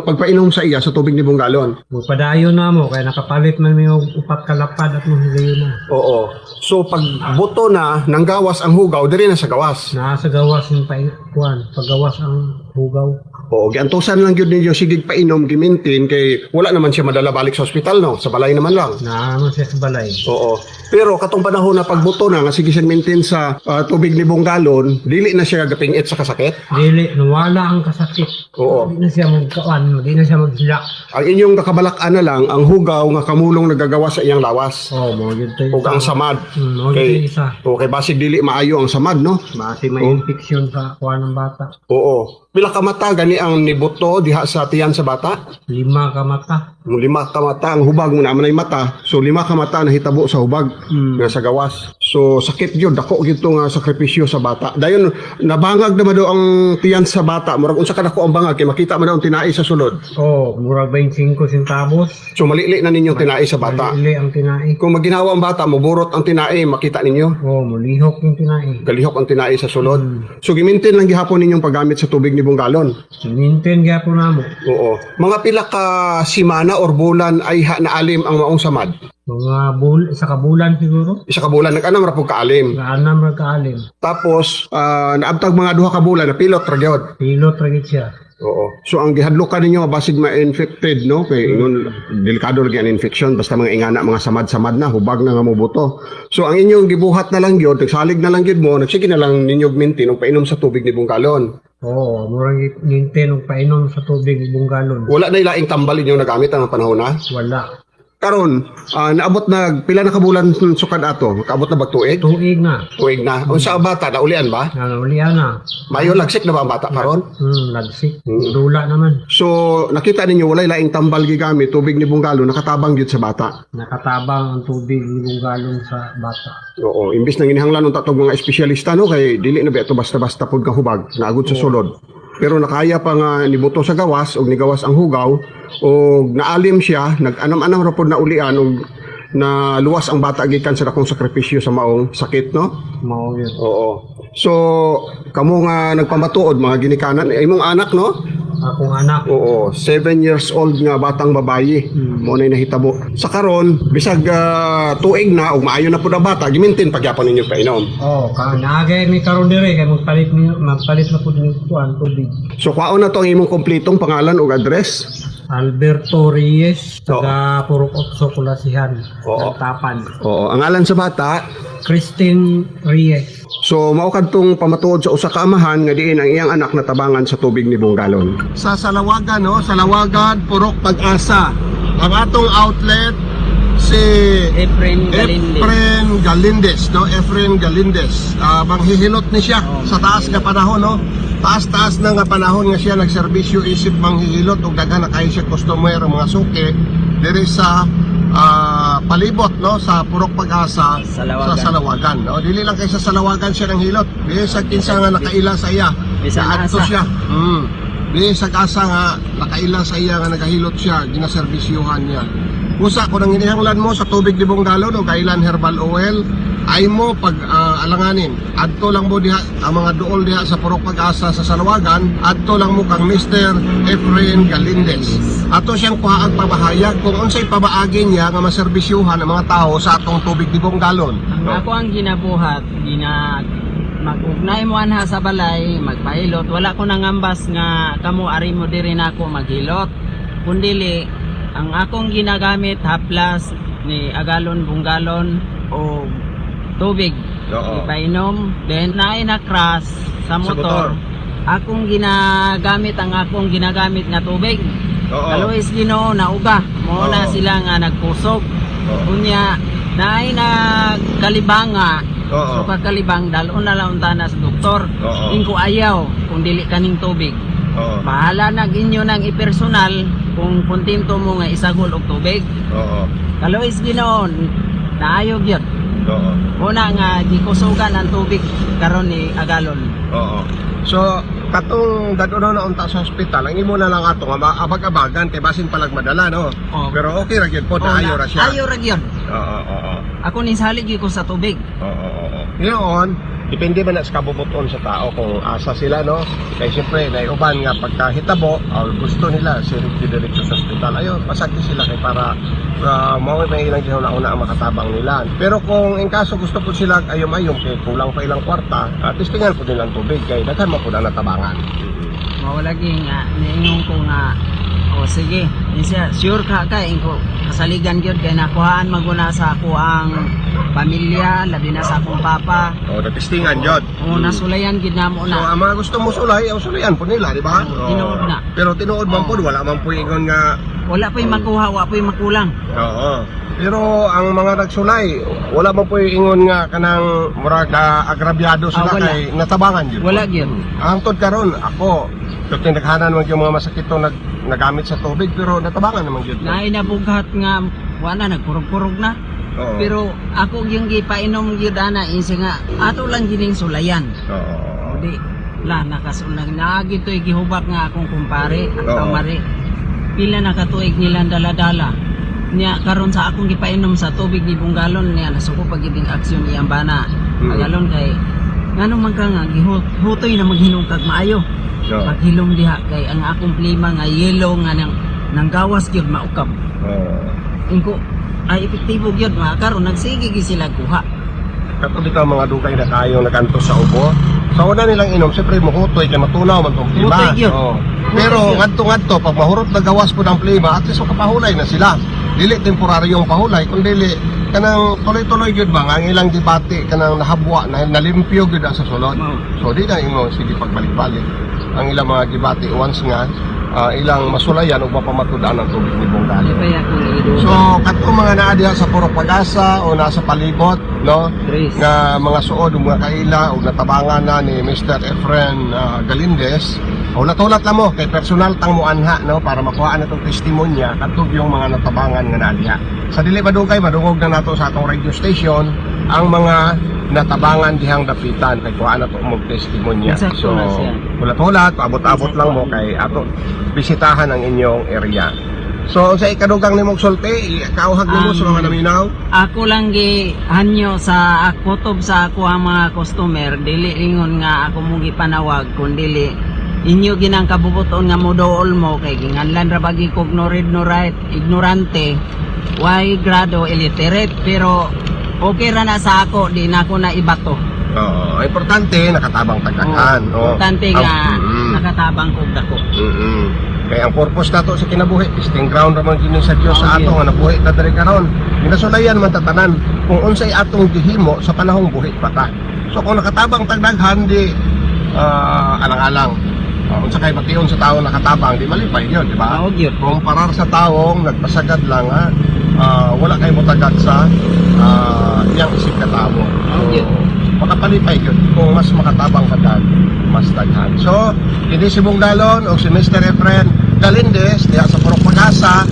[SPEAKER 6] Pagpainom sa iya sa tubig ni Bunggalon.
[SPEAKER 11] Padayon na mo kay nakapalit man may upat kalapad at mahigayon na.
[SPEAKER 6] Oo. So pag buto na nang gawas ang hugaw, diri na sa gawas.
[SPEAKER 11] Nasa gawas yung kuan, paggawas ang hugaw.
[SPEAKER 6] Oo, giantusan lang yun ninyo sigig painom, gimintin, kay wala naman siya madala balik sa ospital, no? Sa balay naman lang.
[SPEAKER 11] Naman siya sa balay.
[SPEAKER 6] Oo. Pero katong panahon na pagbuto na, nga sige siya mintin sa tubig ni Bunggalon, dili na siya gapingit sa kasakit.
[SPEAKER 11] Dili, nawala ang kasakit.
[SPEAKER 6] Oo.
[SPEAKER 11] Di na siya magkaan, di na siya maghila.
[SPEAKER 6] Ang inyong nakabalak-an na lang, ang hugaw nga kamulong nagagawa sa iyang lawas.
[SPEAKER 11] Oo, mo yun tayo.
[SPEAKER 6] O ang samad.
[SPEAKER 11] Mo yun isa.
[SPEAKER 6] Okay, basig dili maayo ang samad, no?
[SPEAKER 11] Basi may infeksyon sa kuan ng bata.
[SPEAKER 6] Oo. Pila ka mata gani ang nibuto diha sa tiyan sa bata?
[SPEAKER 11] 5 ka mata.
[SPEAKER 6] 5 ka mata ang hubag mo naman ay mata. So 5 ka mata na hitabo sa hubag nga sa gawas. So sakit gyud, dako gyud tong sakripisyo sa bata. Dayon nabangag naman daw ang tiyan sa bata. Murag unsa ka dako ang bangag kay makita man daw ang tinai sa sulod.
[SPEAKER 11] Oo, murag 25 centavos.
[SPEAKER 6] So malili na ninyong tinai sa bata.
[SPEAKER 11] Malili ang tinai.
[SPEAKER 6] Kung maginawa ang bata, muburot ang tinai, makita ninyo.
[SPEAKER 11] Oo, mulihok yung tinai.
[SPEAKER 6] Galihok ang tinai sa sulod. So gimintin lang gihapon ninyong paggamit sa tubig ni Bunggalon.
[SPEAKER 11] Mintin gyapon namo.
[SPEAKER 6] Oo. Mga pila ka simana or bulan ay naalim ang maong samad.
[SPEAKER 11] Mga isa ka bulan siguro.
[SPEAKER 6] Isa ka bulan nag-anam ra pug kaalim.
[SPEAKER 11] Anam ra kaalim.
[SPEAKER 6] Tapos naabtag mga 2 ka bulan na pilot ra gyud.
[SPEAKER 11] Pilot ra gyud siya.
[SPEAKER 6] Oo. So ang gihadlokan ninyo basig ma-infected, no? Kay ingon delikado lagi ang infection basta mga ingana mga samad-samad na hubag na nga mobuto. So ang inyong gibuhat na lang gyud, nagsalig na lang gyud mo, nagsige na lang ninyo mintin og painom sa tubig ni Bunggalon.
[SPEAKER 11] Oo, murag mintin og painom sa tubig ni Bunggalon.
[SPEAKER 6] Wala na ilaing tambal inyo nagamit ang panahon na.
[SPEAKER 11] Wala.
[SPEAKER 6] Karon, naabot na pila na kabulan sukad ato? Kaabot na ba tuig?
[SPEAKER 11] Tuig na.
[SPEAKER 6] Tuig na. Unsa ang bata naulian ba?
[SPEAKER 11] Naulian na.
[SPEAKER 6] Mayo lagsik na ba ang bata karon?
[SPEAKER 11] Lagsik. Dula naman.
[SPEAKER 6] So, nakita ninyo walay laing tambal gigamit tubig ni Bunggalon nakatabang gyud sa bata.
[SPEAKER 11] Nakatabang ang tubig ni Bunggalon sa bata.
[SPEAKER 6] Oo, imbis na ginihanglan ng tatong mga espesyalista, no, kay dili na ba ito basta-basta pud ka hubag, naagod sa sulod. Pero nakaya pa nga nibuto sa gawas, o nigawas ang hugaw, o naalim siya, nag-anam-anam ra pud na ulian, o na luwas ang bata gikan sa dakong sakripisyo sa maong sakit, no?
[SPEAKER 11] Mao yun.
[SPEAKER 6] Oo. So, kamo nga nagpamatuod, mga ginikanan, imong anak, no?
[SPEAKER 11] Akong anak.
[SPEAKER 6] Oo, 7 years old nga batang babayi. Mo na nahitabo. Sa karon, bisag tuig na ug maayo na pud ang bata, gimintin pagyapon ninyo painom.
[SPEAKER 11] Oo, naagay mi karon dire kay magpalit na pud ni kuan tubig.
[SPEAKER 6] So kwaon na to ang imong kompletong pangalan ug address.
[SPEAKER 11] Alberto Reyes, taga Purok Otso, Kulasihan, Tapan.
[SPEAKER 6] Oo, ang ngalan sa bata,
[SPEAKER 11] Christine Reyes.
[SPEAKER 6] so mao kadtong pamatuod sa usa ka amahan nga diin ang iyang anak natabangan sa tubig ni Bunggalon. Sa Salawagan, no, Salawagan, Purok Pag-asa. Ang atong outlet si
[SPEAKER 10] Efren
[SPEAKER 6] Galindez, no? Efren Galindez. Manghihilot ni siya sa taas nga panahon, no? Taas-taas na nga panahon nga siya nagserbisyo isip manghihilot ug daghan na kayo siya customer mga suki diri sa palibot, no, sa Purok Pag-asa sa Salawagan, no? Dili lang kay sa Salawagan siya nang hilot. Bisag kinsa nga nakaila sa iya. Adto siya. Bisag asa nga nakaila sa iya nga nagahilot siya, ginaserbisyuhan niya. Usa ko nang inihanglan mo sa tubig ni Bunggalon o kailan herbal oil ay mo pag alanganin. Adto lang mo diha ang mga duol diha sa Purok Pag-asa sa Salawagan, adto lang mo kang Mr. Efren Galindez. Ato siyang kuhaag pabahayag kung unsay pabaagi niya nga maserbisyuhan ang mga tao sa atong tubig ni Bunggalon.
[SPEAKER 10] Ako ang ginabuhat, mag-ugnay mo anha sa balay, magpahilot. Wala ko nangambas nga kamo ari mo diri nako maghilot. Kundili ang akong ginagamit haplas ni agalon bunggalon o tubig. Ipainom, then naay na crash sa motor. Akong ginagamit nga tubig. Kaluis Ginoo na uga. Mo na sila nga nagkusog. Unya naay na kalibanga. So kakalibang dalon na lang unta sa doktor. Ingko ayaw kung dili kaning tubig. Bahala nag inyo nang ipersonal kung kontento mo nga isagol og tubig. Kaluis Ginoo naayo gyud.
[SPEAKER 6] Oo.
[SPEAKER 10] Una nga gikusugan ang tubig karon ni agalon.
[SPEAKER 6] Oo. So, katong dadono na unta sa ospital, ang imo na lang ato nga maabag-abagan kay basin palag madala, no?
[SPEAKER 10] Oo.
[SPEAKER 6] Pero okay ra gyud po, ayo ra siya.
[SPEAKER 10] Ayo ra gyud.
[SPEAKER 6] Oo.
[SPEAKER 10] Ako ni salig ko sa tubig.
[SPEAKER 6] Oo. Ngayon, depende ba na sa kabubuton sa tao kung asa sila, no? Kaya siyempre, naiuban nga pagkahitabo, gusto nila diretso sa ospital. Ayun, pasagdi sila kay para may ilang ginauna ang makatabang nila. Pero kung in kaso gusto po sila ayom-ayom kay kulang pa ilang kwarta, testingan po nilang tubig kay daghan mo po na natabangan.
[SPEAKER 10] Mawalagi nga niingon ko nga sige, siya sure ka ko kasaligan gyud kay nakuhaan maguna sa ako ang pamilya, labi na sa akong papa.
[SPEAKER 6] Natistingan jud.
[SPEAKER 10] Nasulayan gid namo
[SPEAKER 6] So,
[SPEAKER 10] na.
[SPEAKER 6] ang mga gusto mo sulay, sulayan po nila, di ba?
[SPEAKER 10] Tinuod na.
[SPEAKER 6] Pero tinuod man po, wala man po ingon nga.
[SPEAKER 10] Wala pa makuha, wala pa makulang.
[SPEAKER 6] Oo. Pero ang mga nagsulay, wala man po ingon nga kanang murag agrabyado sila
[SPEAKER 10] wala.
[SPEAKER 6] kay natabangan gyud.
[SPEAKER 10] Wala gyud.
[SPEAKER 6] Hangtod karon ako, tinaghanan man yung mga masakito nagamit sa tubig pero natabangan naman gyud.
[SPEAKER 10] Nainabughat nga wala nagkurog-kurog na.
[SPEAKER 6] Oo.
[SPEAKER 10] Pero ako yung gipainom gyud ana insi nga ato lang gining sulayan.
[SPEAKER 6] Oo.
[SPEAKER 10] Di la nakasulag na gitoy gihubak nga akong kumpare at
[SPEAKER 6] Oo.
[SPEAKER 10] pamari. Pila na katuig nilang dala-dala. Niya karon sa akong gipainom sa tubig ni Bunggalon niya nasuko pagibing aksyon iyang bana. Agalon kay ngano man ka nga gihutoy na maghinom kag maayo.
[SPEAKER 6] Oo.
[SPEAKER 10] Paghilom diha kay ang akong klima nga yellow nga nang gawas gyud maukap. Ingko ay epektibo gyud nga karon nagsige gyud sila kuha.
[SPEAKER 6] Katulad ka mga dugay na kayo naganto sa ubo. Sa una nilang inom, siyempre mahutoy kay matunaw man tong klima.
[SPEAKER 10] Hutoy gyud.
[SPEAKER 6] Oo. Pero ngadto-ngadto pag mahurot na gawas po ng klima, at least makapahulay na sila. Dili temporaryong pahulay, kundi dili kanang tuloy-tuloy gyud ba nga ang ilang debate kanang nahabwa na nalimpyo gyud sa sulod. So di na imo sige pagbalik-balik ang ilang mga debate once nga ilang masulayan ug mapamatudan ang tubig ni Bunggalon.
[SPEAKER 10] Kaya kung ido.
[SPEAKER 6] So katong mga naa diha sa Purok Pag-asa o nasa palibot, no?
[SPEAKER 10] Tres.
[SPEAKER 6] Nga mga suod o mga kaila o natabangan na ni Mr. Efren Galindez o natulat lang mo kay personal tang mo anha, no, para makuha na itong testimonya katug yung mga natabangan nga na diha. Sa dili madugay madungog na nato sa atong radio station ang mga natabangan dihang dapitan kay kuha na to mong testimonya.
[SPEAKER 10] Eksakto
[SPEAKER 6] So
[SPEAKER 10] na siya.
[SPEAKER 6] hulat-hulat, abot-abot lang mo kay ato bisitahan ang inyong area. So sa ikadugang nimong sulti, kauhag nimo sa mga naminaw.
[SPEAKER 10] Ako lang gi hanyo sa kutob sa ako ang mga customer dili ingon nga ako mo gipanawag kun dili inyo ginang kabubuton nga modool mo kay ginganlan ra bagi kog ignorante why grado illiterate pero okay ra na sa ako di na ako na ibato.
[SPEAKER 6] Oo, importante nakatabang tagakan, no.
[SPEAKER 10] Importante nga nakatabang kog dako.
[SPEAKER 6] Kaya ang purpose nato sa kinabuhi, testing ground ra man gini sa Dios sa ato nga nabuhi ta diri karon. Ginasulayan man tatanan kung unsay atong gihimo sa panahong buhi pa ta. So kung nakatabang tagdaghan di alang-alang. Unsa kay bation sa tawo nakatabang di malipay yun, di ba? Kung parar sa taong nagpasagad lang wala kay motagad sa iyang isip ka tawo. Makapalipay yun kung mas makatabang ka mas daghan. So, hindi si Bunggalon o si Mr. Efren Galindez diha sa Purok Pag-asa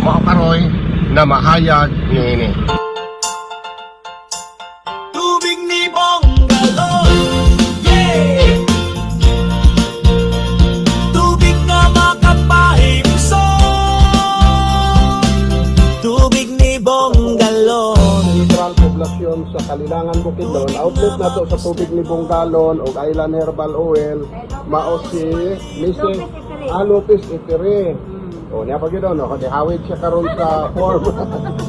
[SPEAKER 6] makaparoy na mahayag niini.
[SPEAKER 4] Tubig ni Bunggalon, yeah! Tubig na makapahimso, tubig ni Bunggalon.
[SPEAKER 6] Sentral poblasyon sa Kalilangan, Bukidnon, outlet na to sa tubig ni Bunggalon o Island Herbal Oil, mao si Mrs. Lopez Itire. O niya pag yun, no? Kasi hawid siya karon sa form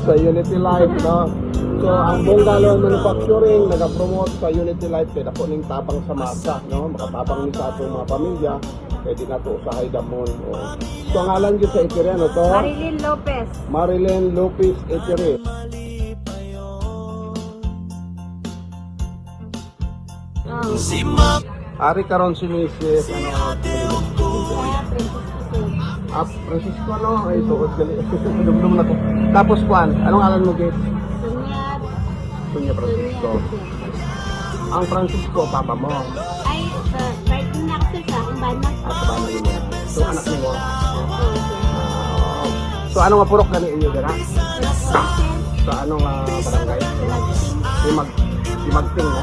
[SPEAKER 6] sa Unity Life, no? So, ang Bunggalon Manufacturing nag-promote sa Unity Life kaya ako ning tabang sa masa, no? Makatabang ni sa atong mga pamilya, pwede na to usahay damon. So, ang alam dyan sa Itire, ano to?
[SPEAKER 9] Marilyn Lopez.
[SPEAKER 6] Marilyn Lopez Itire. Ari karon si Mrs. Francisco, no? Ay, suot gali. Dumdum na to. Tapos kuan, anong alam mo, Gate? Sunya Francisco. Ang Francisco, papa mo.
[SPEAKER 7] Ay, birthday na ako sa akong banak.
[SPEAKER 6] At ba na yun? So, anak mo. So, ano nga purok gani inyo, dira? So, sa anong barangay? Timagting na?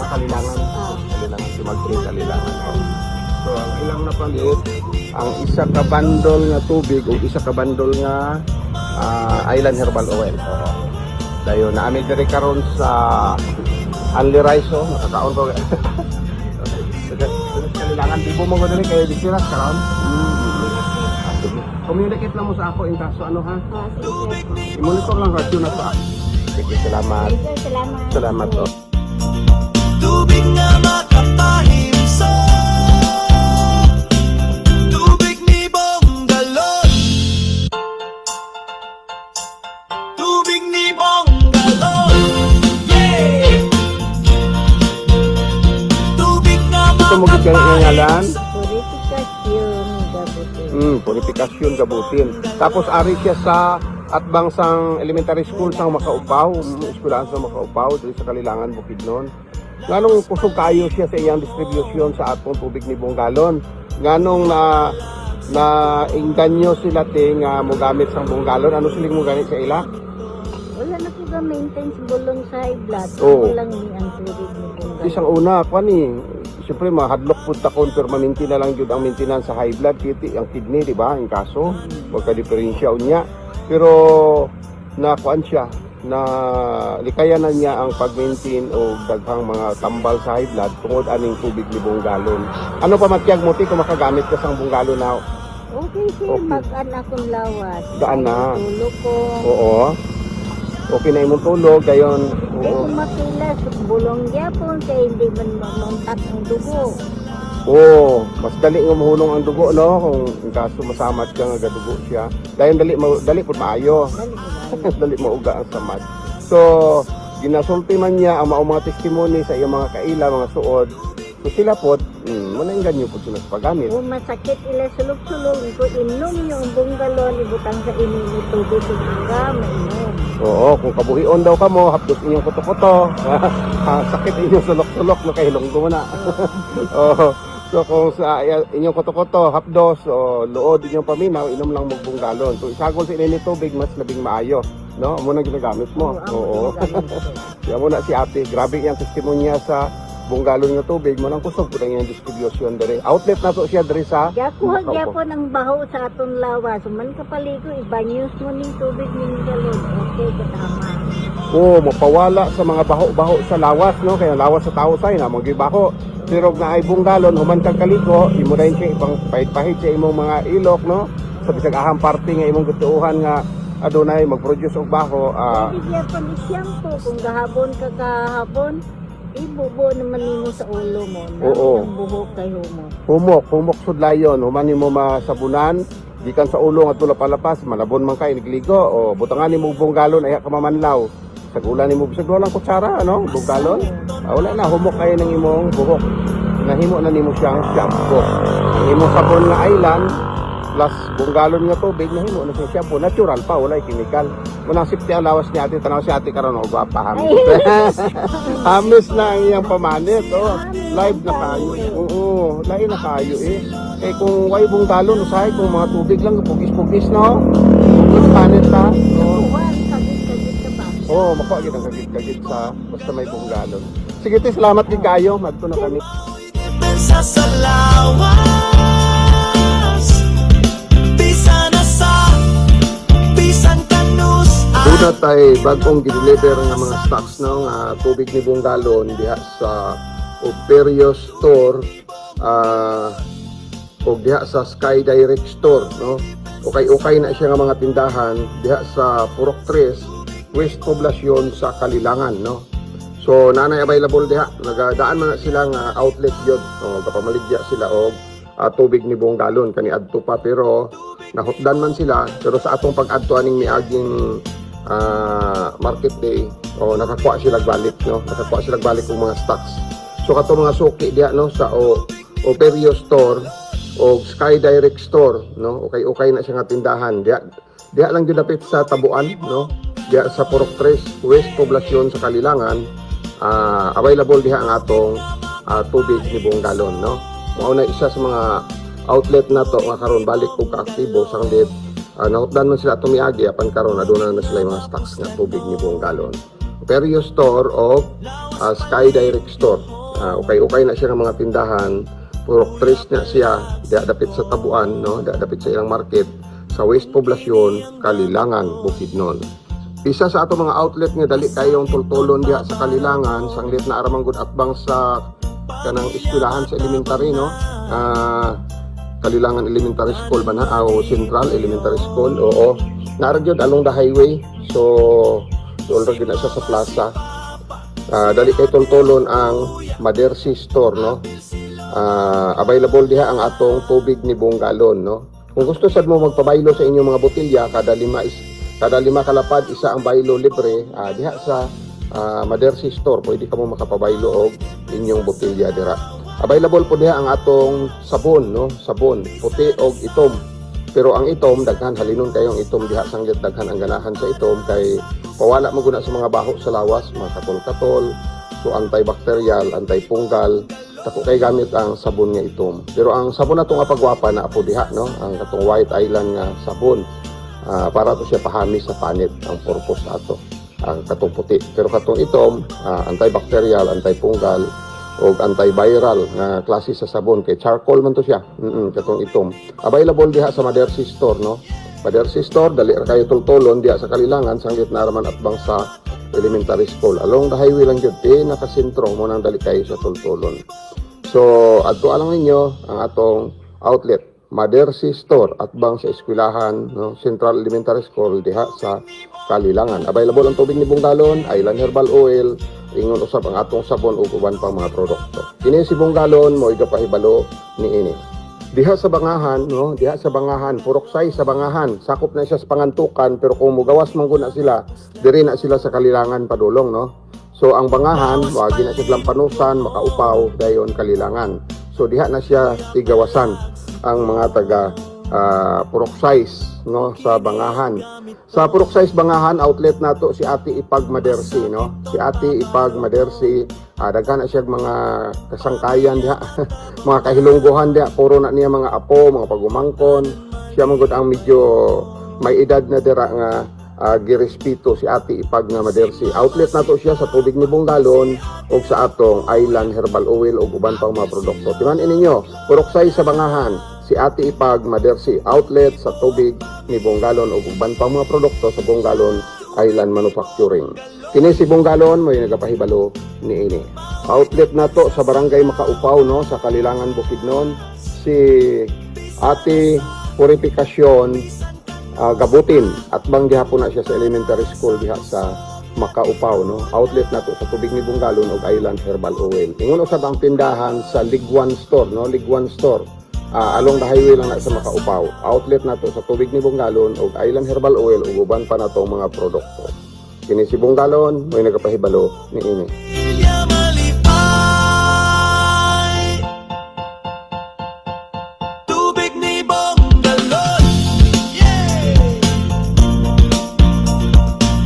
[SPEAKER 6] Kalilangan. Kalilangan, Timagting, Kalilangan. So, ang ilang napalit, ang isa ka bandol nga tubig o isa ka bandol nga Island Herbal Oil. Dayo na ami diri karon sa Only Rice, nakakaon ko. Kailangan di mo mo diri kay disiras karon. Communicate lang mo sa ako in kaso ano ha. I-monitor lang radyo na sa. Sige, salamat. Salamat po.
[SPEAKER 4] Tubig na makapahimso, tubig ni Bonggalon, tubig ni Bonggalon, yeah. Tubig na
[SPEAKER 6] Ito mo gid kang ngalan?
[SPEAKER 7] Purifikasyon gabutin.
[SPEAKER 6] Purifikasyon gabutin. Tapos ari siya sa Atbangsang Elementary School sa Makaupaw, eskwelahan sa Makaupaw, dito sa Kalilangan, Bukidnon. Nganong kusog kayo siya sa iyang distribusyon sa atong tubig ni Bonggalon. Nganong na inganyo sila ting mo gamit sa Bonggalon. Ano siling mo gamit sa ila?
[SPEAKER 7] Wala na ko ga maintenance bulong sa high blood.
[SPEAKER 6] Oo.
[SPEAKER 7] Wala ni ang tubig ni Bonggalon.
[SPEAKER 6] Isang una, kwani, siyempre mahadlok po takon permanente na lang yun ang maintenance sa high blood, kiti ang kidney, di ba? Ang kaso, magka-diferensya niya. Pero nakuan siya, na likayanan niya ang pag-maintain o daghang mga tambal sa high blood tungod aning tubig ni Bonggalon. Ano pa matyag mo ti kung makagamit ka sa Bonggalon na?
[SPEAKER 7] Okay, sir.
[SPEAKER 6] Okay.
[SPEAKER 7] Mag-an akong lawas.
[SPEAKER 6] Daan na.
[SPEAKER 7] Tulog ko.
[SPEAKER 6] Oo. Okay na imong tulog, gayon.
[SPEAKER 7] Kaya
[SPEAKER 6] Oo.
[SPEAKER 7] kung matulas, bulong gyapon kaya hindi man mamuntak ang dugo.
[SPEAKER 6] Oo, mas dali nga mahulong ang dugo, no? Kung in kaso masamat ka nga gadugo siya. Dahil dali pud maayo.
[SPEAKER 7] Dali mo ba?
[SPEAKER 6] Dali mauga ang samad. So, ginasulti man niya ang mga testimony sa iyang mga kaila, mga suod. So sila po, mananggan niyo po sila sa paggamit.
[SPEAKER 7] Kung masakit ila sulog-sulog, kung inom yung Bonggalon, ibutang sa inini tubig, ka, mainom.
[SPEAKER 6] Oo, kung kabuhion daw ka mo, hapdos inyong kuto-kuto. Sakit inyong sulok-sulok, no, kahilonggo mo na. Oo. So kung sa inyong kuto-kuto, hapdos, o luod inyong paminaw, inom lang mo Bonggalon. So isagol sa inini tubig, mas labing maayo. No, amo na ginagamit mo. Oo. Kaya mo na si ate, grabe yung testimonya sa Bonggalon nga tubig, manang kusog po na yung distribution dere. Outlet na to siya dere sa
[SPEAKER 7] Gakuha gyapon ang baho sa aton lawas. Man kapaligo, ibanyos mo ning tubig ning galon. Okay, katama.
[SPEAKER 6] Oo, mapawala sa mga baho-baho sa lawas, no? Kaya lawas sa tao say na magibaho. Pero na ay Bonggalon, human kang kaligo, imo rin kay ibang pahit-pahit sa imong mga ilok, no? Sa bisag ahang parte nga imong gituuhan nga adunay mag-produce og baho.
[SPEAKER 7] Hindi gyapon i-shampoo kung gahapon ka kahapon. Ibubo naman nimo sa ulo mo.
[SPEAKER 6] Oo.
[SPEAKER 7] Ang buhok kay humok.
[SPEAKER 6] Humok sudlayon, human nimo masabunan, gikan sa ulo nga tula palapas, malabon man kay nagligo o butangan nimo Bonggalon ay ka mamanlaw. Sagulan nimo bisag lang kutsara, ano? Bonggalon. Wala na humok kay nang imong buhok. Nahimo na nimo siyang shampoo. Ang imong sabon nga Island plus Bonggalon nga tubig, nahimo na siyang shampoo. Natural pa, wala chemical. Muna safety ang lawas ni ate, tanaw si ate karon og pahamis. Hamis na ang iyang pamanit, oh. Live na kayo. Oo, live na kayo eh. Eh kung way Bonggalon, usahay kung mga tubig lang, pugis-pugis, no? Pugis panit ta. No?
[SPEAKER 7] Kagit ka ba?
[SPEAKER 6] Oo, makuha kitang kagit-kagit sa basta may Bonggalon. Sige, te, salamat din kayo. Madto na kami.
[SPEAKER 4] sa salawas, bisan na sa bisan kanus.
[SPEAKER 6] Una tayo bagong gideliver nga mga stocks no nga tubig ni Bonggalon diha sa Operio Store o diha sa Sky Direct Store no. Okay na siya nga mga tindahan diha sa Purok 3 West Poblacion sa Kalilangan no. So nanay available diha, nagadaan man na sila nga outlet yun. Kapamaligya sila og tubig ni Bonggalon kani adto pa pero nahutdan man sila pero sa atong pag-adto aning miaging market day nakakuha sila balik no, nakakuha sila balik og mga stocks. So kato mga suki diha no sa Operio Store o Sky Direct Store no, okay na siya nga tindahan diha lang ginapit sa Tabuan no, diha sa Purok 3 West Poblacion sa Kalilangan. Available diha ang atong tubig ni Bonggalon no. Mao na isa sa mga outlet na to nga karon balik og kaaktibo sang did nahutdan man sila tumiagi apan karon aduna na sila yung mga stocks nga tubig ni buong galon. Perio Store o Sky Direct Store. Okay na siya ng mga tindahan. Purok tres na siya, dapit sa Tabuan, no? Dapit sa ilang market sa West Poblacion, Kalilangan, Bukidnon. Isa sa ato mga outlet nga dali kayong tultulon diha sa Kalilangan, sanglit na aramanggod atbang sa kanang eskwelahan sa elementary, no? Kalilangan Elementary School ba na? O Central Elementary School, oo. Naragyod along the highway, so already na siya sa plaza. Dali kay tultulon ang Madersi Store, no? Available diha ang atong tubig ni buong galon, no? Kung gusto sad mo magpabaylo sa inyong mga botelya, kada lima kalapad isa ang baylo libre, diha sa Madersi Store pwede ka mo makapabaylo og inyong botelya dira. Available po diha ang atong sabon, no? Sabon puti og itom. Pero ang itom daghan halinon kayong itom diha sanglit daghan ang ganahan sa itom kay pawala mo guna sa mga baho sa lawas, mga katol-katol, so antibacterial, antipunggal, tako kay gamit ang sabon nga itom. Pero ang sabon nato nga pagwapa na apo diha, no? Ang katong White Island nga sabon. Para to siya pahami sa panit ang purpose ato ang katong puti. Pero katong itom, antibacterial, antipunggal o antiviral nga klase sa sabon kay charcoal man to siya. Katong itom. Available diha sa Madersi Store, no? Madersi Store dali ra kayo tultulon diha sa Kalilangan sanglit na raman atbang sa elementary school. Along the highway lang jud nakasentro mo nang dali kayo sa tultulon. So adto alang ninyo ang atong outlet Madersi Store atbang sa eskwelahan, no? Central Elementary School diha sa Kalilangan. Available ang tubig ni buong galon, Island Herbal Oil, ingon usab ang atong sabon ug uban pang mga produkto. Kini si buong galon mo igapahibalo niini. Diha sa Bangahan, no? Diha sa Bangahan, purok size sa Bangahan. Sakop na siya sa Pangantukan pero kung mugawas man guna sila, diri na sila sa Kalilangan padulong, no? So ang Bangahan, wagi na siya Lampanusan, Makaupaw, dayon Kalilangan. So diha na siya tigawasan ang mga taga purok size, no, sa Bangahan. Sa purok size Bangahan outlet nato si Ate Ipag Madersi, no? Si Ate Ipag Madersi, daghan na siya mga kasangkayan diha, mga kahilungguhan diha, puro na niya mga apo, mga pagumangkon. Siya man gud ang medyo may edad na dira nga girespeto si Ate Ipag nga Madersi. Outlet nato siya sa tubig ni buong galon ug sa atong Island Herbal Oil ug uban pang mga produkto. Timan ninyo, purok size sa Bangahan, si Ate Ipag Madersi, outlet sa tubig ni buong galon ug uban pang mga produkto sa buong galon Island Manufacturing. Kini si buong galon mo nagapahibalo niini. Outlet nato sa Barangay Makaupaw, no, sa Kalilangan, Bukidnon, si Ate Purifikasyon Gabutin at bang gihapon na siya sa elementary school diha sa Makaupaw, no? Outlet nato sa tubig ni buong galon ug Island Herbal Oil. Ingon usab ang tindahan sa Liguan Store, no? Liguan Store. Along the highway lang na sa Makaupaw. Outlet nato sa tubig ni buong galon ug Island Herbal Oil ug uban pa natong mga produkto. Kini si buong galon may nagapahibalo niini.
[SPEAKER 4] Tubig ni Bonggalon,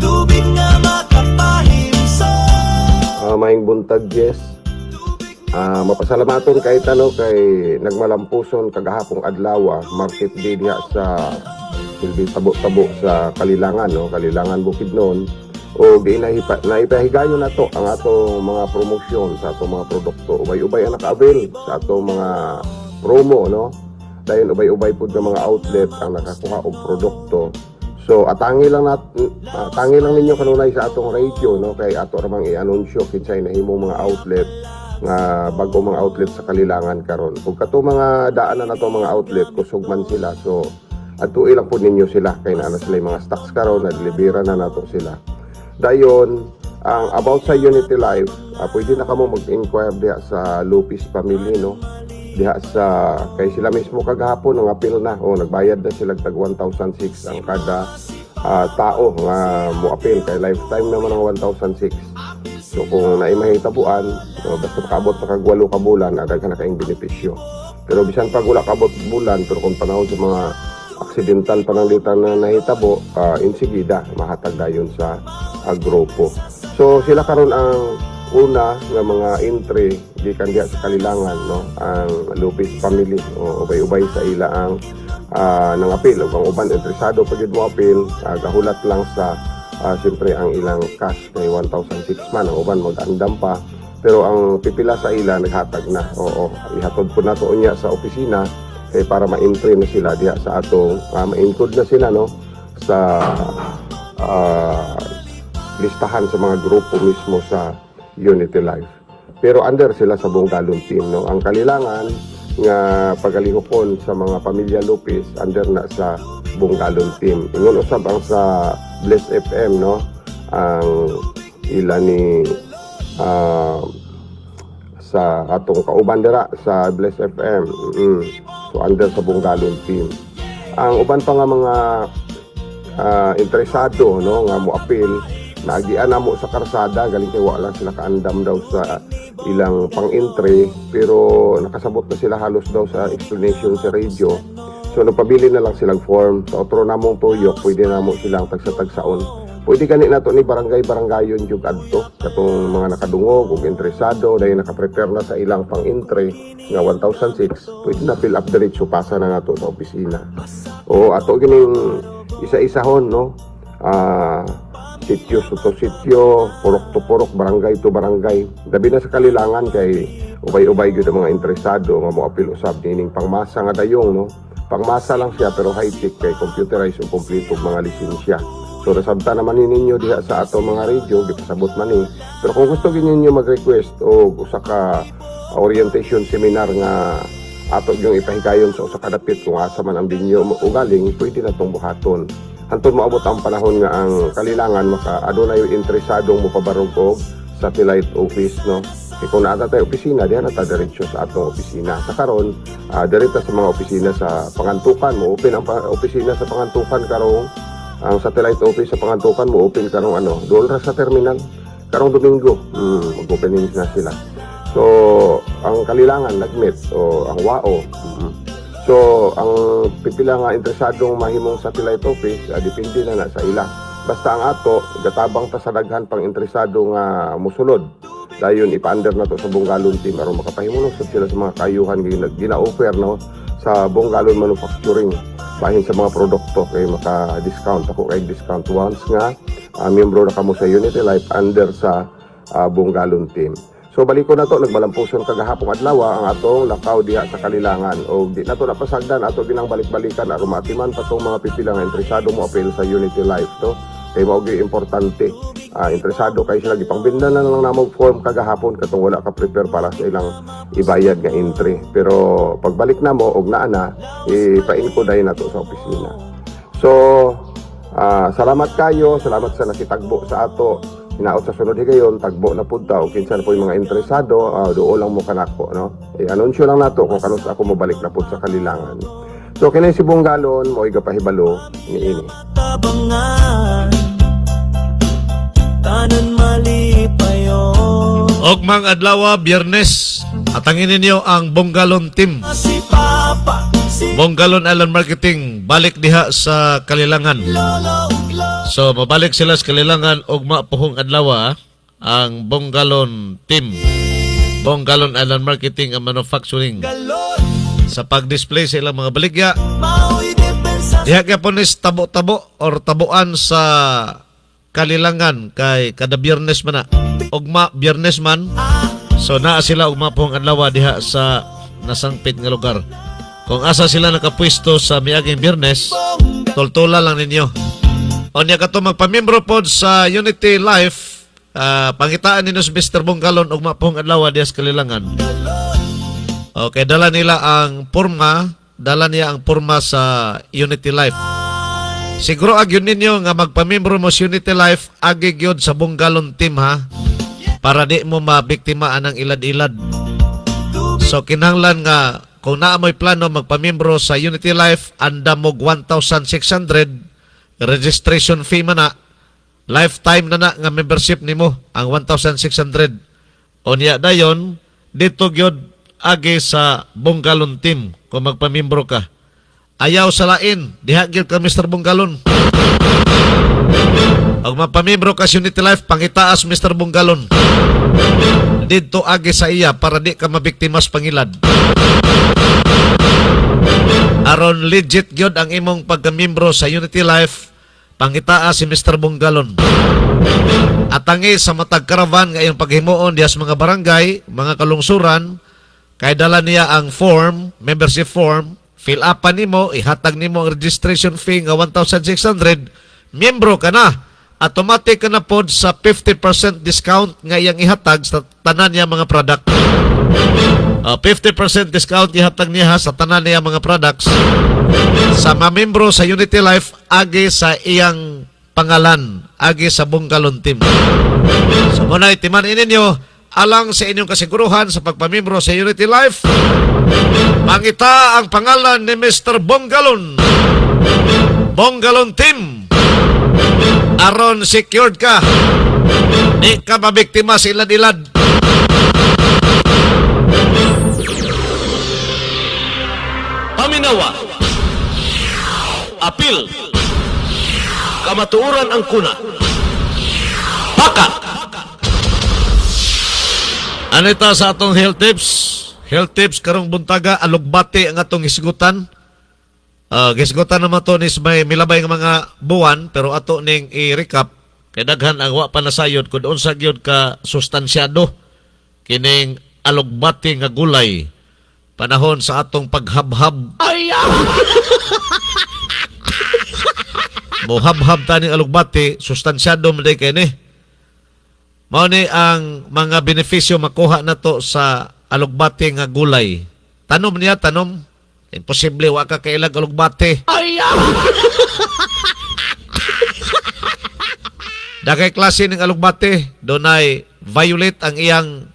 [SPEAKER 4] tubig nga makapahimso.
[SPEAKER 6] Maing buntag, yes. Mapasalamaton kay nagmalampuson kagahapong adlaw, market day diha sa silbi tabo-tabo sa Kalilangan, no? Kalilangan, Bukidnon. O naipahigayon na to ang atong mga promosyon sa atong mga produkto. Ubay-ubay ang naka-avail sa atong mga promo, no? Dahil ubay-ubay po ng mga outlet ang nakakuha og produkto. So tangi lang ninyo kanunay sa atong radio, no, kay ato ramang i-anunsyo kinsay nahimong mga outlet nga bago mga outlet sa Kalilangan karon. Kung kato mga daanan na to mga outlet kusog man sila, so ato ilang po ninyo sila kay naa sila yung mga stocks karon na delibera na nato sila. Dayon ang about sa Unity Life, pwede na kamo mag-inquire diha sa Lupis Family, no, diha sa kay sila mismo kagahapon ng apil na nagbayad na sila tag 1,006 ang kada tao nga moapil kay lifetime naman ang 1,006. So kung naimahitabuan, basta makaabot sa kag 8 ka bulan daghan na kaayong benepisyo. Pero bisan pag wala kaabot bulan pero kung panahon sa mga aksidental pananglitan na nahitabo, insigida mahatag dayon sa grupo. So sila karon ang una nga mga entry gikan diha sa Kalilangan, no, ang Lupis Family, ubay-ubay sa ila ang nang-apil o ang uban interesado pag mo apil, gahulat lang sa siyempre ang ilang cash kay 1,006 man, ang uban mag-andam pa. Pero ang pipila sa ila naghatag na. Oo, ihatod po nato niya sa opisina kay para ma-entry na sila diha sa atong ma-encode na sila no sa listahan sa mga grupo mismo sa Unity Life. Pero under sila sa Bunggalon team no. Ang kalilangan nga pagalihokon sa mga pamilya Lopez under na sa Bunggalon team. Ingon usab ang sa Bless FM no. Ang ila ni sa atong kauban dira sa Bless FM. So under sa Bunggalon team. Ang uban pa nga mga interesado no nga moapil nagian na mo sa karsada galing kay wala sila kaandam daw sa ilang pang-entry pero nakasabot na sila halos daw sa explanation sa radio. So nagpabili na lang silang form sa otro namong tuyok pwede na mo silang tagsa-tagsaon. Pwede gani nato ni barangay-barangayon jud adto katong mga nakadungog ug interesado dahil naka-prepare na sa ilang pang-entry nga 1,006 pwede na fill up diretso pasa na nato sa opisina. O ato gining isa-isahon no. Sityo to sityo, purok to purok, barangay to barangay. Dabi na sa kalilangan kay ubay-ubay gyud ang mga interesado nga moapil usab nining pangmasa nga dayong no. Pangmasa lang siya pero high-tech kay computerized ug kompleto mga lisensya. So resabta naman ninyo diha sa ato mga radio gipasabot man ni. Pero kung gusto ninyo mag-request o usa ka orientation seminar nga ato yung ipahigayon sa usa ka dapit kung asa man ang binyo ugaling pwede na tong buhaton. Hantod maabot ang panahon nga ang kalilangan maka adunay interesadong mopabarog og satellite office no. Kaya kung naata tayo opisina, diyan na tayo diretso sa atong opisina. Sa karon, direta sa mga opisina sa Pangantukan mo, open ang opisina sa Pangantukan karong ang satellite office sa Pangantukan mo, open karong doon ra sa terminal. Karong Domingo, mag-opening na sila. So, ang kalilangan nag-meet, o ang WAO. So, ang pipila nga interesadong mahimong satellite office, depende na sa ila. Basta ang ato, gatabang ta sa daghan pang interesado nga musulod. Dayon ipa-under na to sa Bunggalon team aron makapahimulong sila sa mga kayuhan gina-offer no sa Bunggalon manufacturing bahin sa mga produkto kay maka-discount ako kay discount once nga miyembro na kamo sa Unity Life under sa Bunggalon team. So baliko na to nagmalampuson kagahapon adlaw ang atong lakaw diha sa kalilangan o di na to napasagdan ato ginang balik-balikan aron matiman pa tong mga pipila nga interesado mo apil sa Unity Life to. Kay mao gyud importante. Interesado kay sila gipangbinda na lang namong form kagahapon katong wala ka prepare para sa ilang ibayad nga entry. Pero pagbalik na mo og naa na ipa-info dayon nato sa opisina. So salamat kayo, salamat sa nakitagbo sa ato. Hinaot sa sunod higayon tagbo na pud ta og kinsa na po yung mga interesado duol lang mo kanako no. I-anunsyo lang nato kung kanos ako mobalik na pud sa kalilangan. So kinay si Bunggalon mo igapahibalo niini.
[SPEAKER 4] Tanan mali pa yun.
[SPEAKER 5] Og mga adlaw Biyernes, atangin ninyo ang Bunggalon team.
[SPEAKER 4] Si Papa, si
[SPEAKER 5] Bunggalon Island Marketing balik diha sa Kalilangan.
[SPEAKER 4] Lolo Uglo.
[SPEAKER 5] So mabalik sila sa Kalilangan og mapuhong adlaw ang Bunggalon team. Bunggalon Island Marketing and Manufacturing. Sa pag-display sa ilang mga baligya.
[SPEAKER 4] Maui depensa.
[SPEAKER 5] Diha gyapon is tabo-tabo or tabuan sa Kalilangan kay kada Biyernes man na. Ugma Biyernes man. So naa sila ugma pong adlaw diha sa nasangpit nga lugar. Kung asa sila nakapwesto sa miaging Biyernes, tultula lang ninyo. Onya kato magpamiyembro pod sa Unity Life, pangitaan ninyo si Mr. Bunggalon ugma pong adlaw diha sa Kalilangan. Okay, dala nila ang porma, dala niya ang porma sa Unity Life. Siguro agyon ninyo nga magpamembro mo sa Unity Life agi gyud sa Bunggalon team ha para di mo mabiktima anang ilad-ilad. So kinahanglan nga kung naa mo'y plano magpamembro sa Unity Life anda mo 1,600 registration fee man na lifetime na nga membership nimo ang 1,600. Unya dayon dito gyud agi sa Bunggalon team kung magpamembro ka. Ayaw sa lain, diha gyud ka Mr. Bunggalon. Ang mapamembro ka sa Unity Life, pangitaas Mr. Bunggalon. Dito agi sa iya para di ka mabiktimas pangilad. Aron legit gyud ang imong pagkamembro sa Unity Life, pangitaa si Mr. Bunggalon. Atangi sa matag karavan nga iyong paghimuon diha sa mga barangay, mga kalungsuran, kay dala niya ang form, membership form, fill upan nimo, ihatag nimo ang registration fee nga 1,600, miyembro ka na. Automatic ka na pod sa 50% discount nga iyang ihatag sa tanan niya mga product. 50% discount ihatag niya sa tanan niya mga products sa mamembro sa Unity Life agi sa iyang pangalan, agi sa Bunggalon Team. So muna itiman ninyo alang sa inyong kasiguruhan sa pagpamembro sa Unity Life. Mangita ang pangalan ni Mr. Bunggalon. Bunggalon Team. Aron secured ka. Di ka mabiktima sa ilad-ilad.
[SPEAKER 2] Paminawa. Apil. Kamatuoran ang kuna. Paka.
[SPEAKER 5] Anita sa atong health tips. Health tips karong buntaga, alugbati ang atong hisgutan. Gisgutan naman to nis may milabay ng mga buwan, pero ato ning i-recap. Kay daghan ang wa pa nasayod kung doon sa gyud ka sustansyado kining alugbati nga gulay panahon sa atong paghabhab. Mohabhab taning alugbati, sustansyado man day kay ni. Mao ni ang mga benepisyo makuha nato sa alugbati nga gulay. Tanom niya, tanom. Imposible wa ka kailag alugbati. Dakay klase ng alugbati, dunay violet ang iyang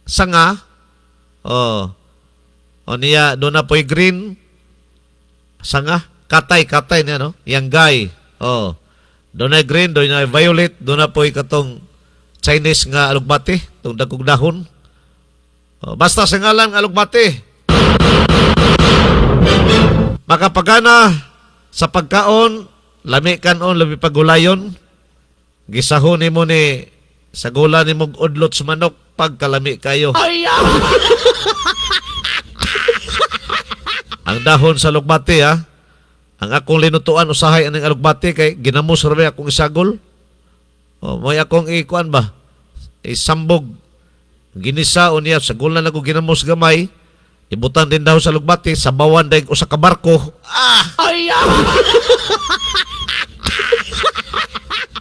[SPEAKER 5] sanga. O niya doon na po'y green sanga, katay niya no, yang gay. Doon na green, doon na violet, doon na po'y katong Chinese nga alugbati, itong dagkog dahon. Basta sa ngalan alugbati. Makapagana sa pagkaon, lami kanon, labi pagulayon. Gisahon nimo ni sa gula nimo udlot sa manok pagkalami kayo. Ang dahon sa alugbati ha. Ang akong linutuan usahay aning alugbati kay ginamos ra akong isagol. Mo'y akong ikuan ba? Isambog. Ginisa o niya sa gula na ko ginamos gamay. Ibutan din daw sa alugbati, sabawan dahil usa ka barko.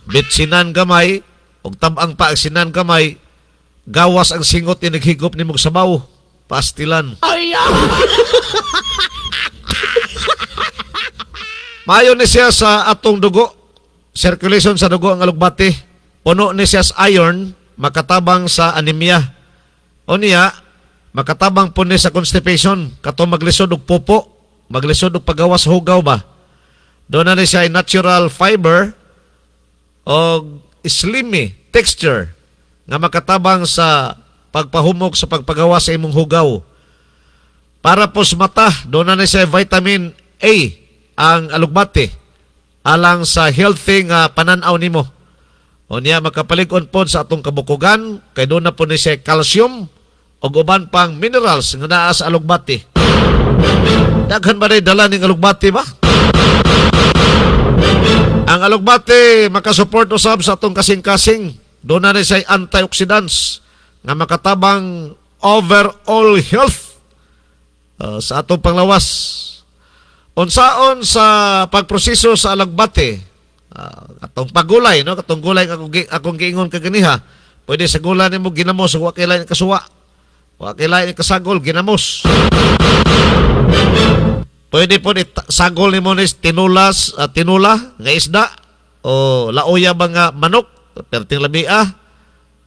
[SPEAKER 5] Bitsinan gamay, og tabang pa ang sinan gamay, gawas ang singot ni naghigop ni mong sabaw. Pastilan. Mayo ni siya sa atong dugo. Circulation sa dugo ang alugbati. Puno ni siya sa iron, makatabang sa anemia. O niya, makatabang po ni sa constipation. Kato maglisod og pupo, maglisod og pagawas hugaw ba. Doon na ni siya ay natural fiber o slimy texture nga makatabang sa pagpahumok sa pagpagawa sa imong hugaw. Para po sa mata, doon na siya vitamin A ang alugbati alang sa healthy nga pananaw nimo. O niya makapalig-on po sa atong kabukugan, kay doon na po ni siya calcium o uban pang minerals nga naa sa alugbati. Daghan ba rin dala ng alugbati ba? Ang alugbati makasupport usab sa atong kasing-kasing. Doon na rin siya antioxidants nga makatabang overall health sa atong panglawas. Unsaon sa pagproseso sa alugbati, atong pagulay, no? Katong gulay nga akong giingon kaganiha, pwede sa gulay nimo ginamos, wa kailangan kasuwa. Wa kailangan kasagol, ginamos. Pwede po sagol ni mo ni tinula nga isda o laoya ba nga manok perting labia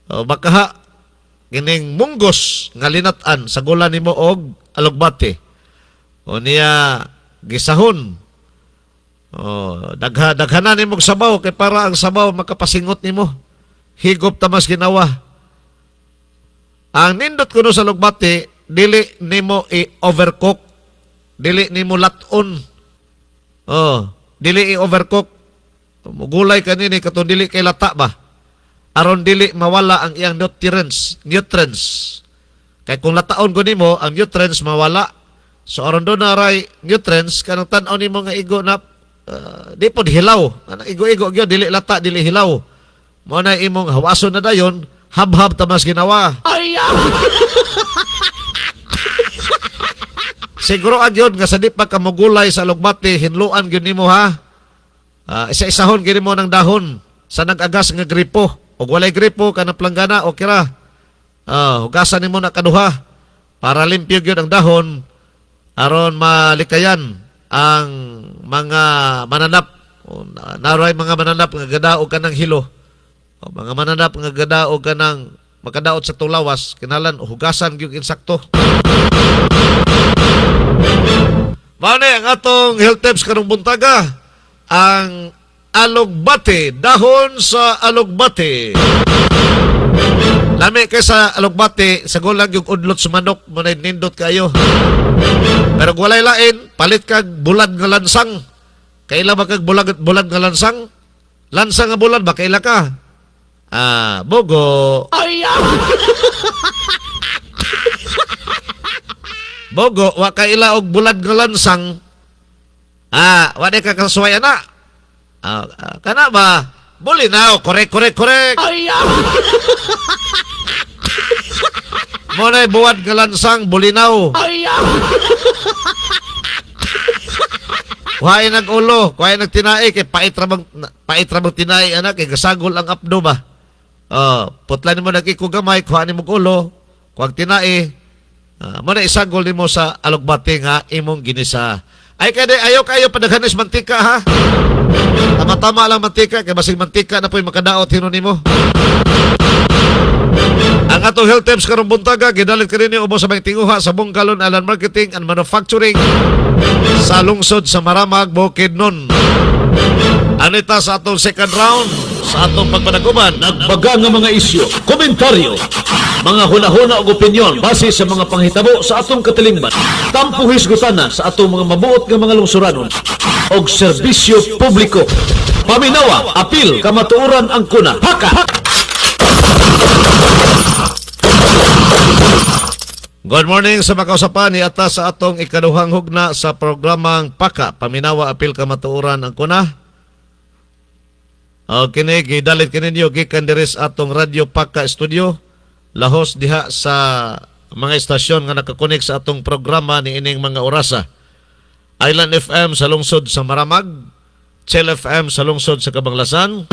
[SPEAKER 5] o bakaha kining munggos nga linat-an sagulan nimo og alugbati o niya gisahon o daghanan nimo og sabaw kay para ang sabaw makapasingot nimo higop tamas ginawa. Ang nindot kuno sa alugbati dili nimo i-overcook. Dili ni mo laton. Dili i-overcook. Gulay kanini katong dili kay lata ba? Aron dili mawala ang iyang nutrients. Kay kung lataon ko nimo, ang nutrients mawala. So aron do na ray nutrients kanang tan-aw nimo nga igo na di pod hilaw. Ana igo-igo gyud dili lata dili hilaw. Mao na imong hawason na dayon, habhab tamas ginawa. Siguro agyod nga sa di pa kamugulay sa alugbati, hinluan gyud nimo ha. Isa-isahon gyud mo ng dahon sa nag-agas nga gripo. Og walay gripo kanang planggana okay ra. Hugasan nimo na kaduha para limpyo gyud ang dahon aron malikayan ang mga mananap. Naroy mga mananap nga gadaog kanang hilo. Mga mananap nga gadaog kanang makadaot sa tulawas, kinalan hugasan gyud insakto. Mao ni ang atong health tips karong buntaga, ang alugbate, dahon sa alugbate. Lami kay sa alugbate, sagol lang yung udlot sa manok, mo na nindot kayo. Pero kung walay lain, palit kag bulad nga lansang. Kaila ba kag bulad nga lansang? Lansang nga bulad ba kaila ka? Bogo. Bogo, wa kaila og bulad nga lansang. Wa di ka kasuway ana. Kana ba? Bulinaw, korek. Monay buwad nga lansang, bulinaw. Kuhain nag-ulo, kuhain nagtinai, kay pait ramang tinai, anak, kay gasagol ang apdo ba? Putlan mo nagkikugamay, kuhain mo ulo, kuhang tinai, muna isagol mo sa alugbati nga imong ginisa. Ay kaya ayaw kayo padaghanis mantika ha. Tama-tama lang mantika kay basig mantika na po'y makadaot hinon nimo. Ang atong health tips karong buntaga gidalit kaninyo ubos sa mga tinguha sa Bungkalon Alan Marketing and Manufacturing sa lungsod sa Maramag, Bukidnon. Anita sa atong second round sa atong pagpanaguban.
[SPEAKER 2] Nagbaga nga mga isyu, komentaryo, mga hunahuna o opinyon base sa mga panghitabo sa atong katilingban. Tampo hisgutana sa atong mga mabuot nga mga lungsuranon og serbisyo publiko. Paminawa, apil, kamatuoran ang kuna. Haka!
[SPEAKER 5] Good morning sa mga kausapan ni atas sa atong ikaduhang hugna sa programang Paka, Paminawa, Apil, Kamatuoran ang kuna. Kini gidalit kaninyo gikan diri sa atong Radio Paka Studio. Lahos diha sa mga estasyon nga nakakonek sa atong programa ni ining mga orasa. Island FM sa lungsod sa Maramag, Chill FM sa lungsod sa Kabanglasan,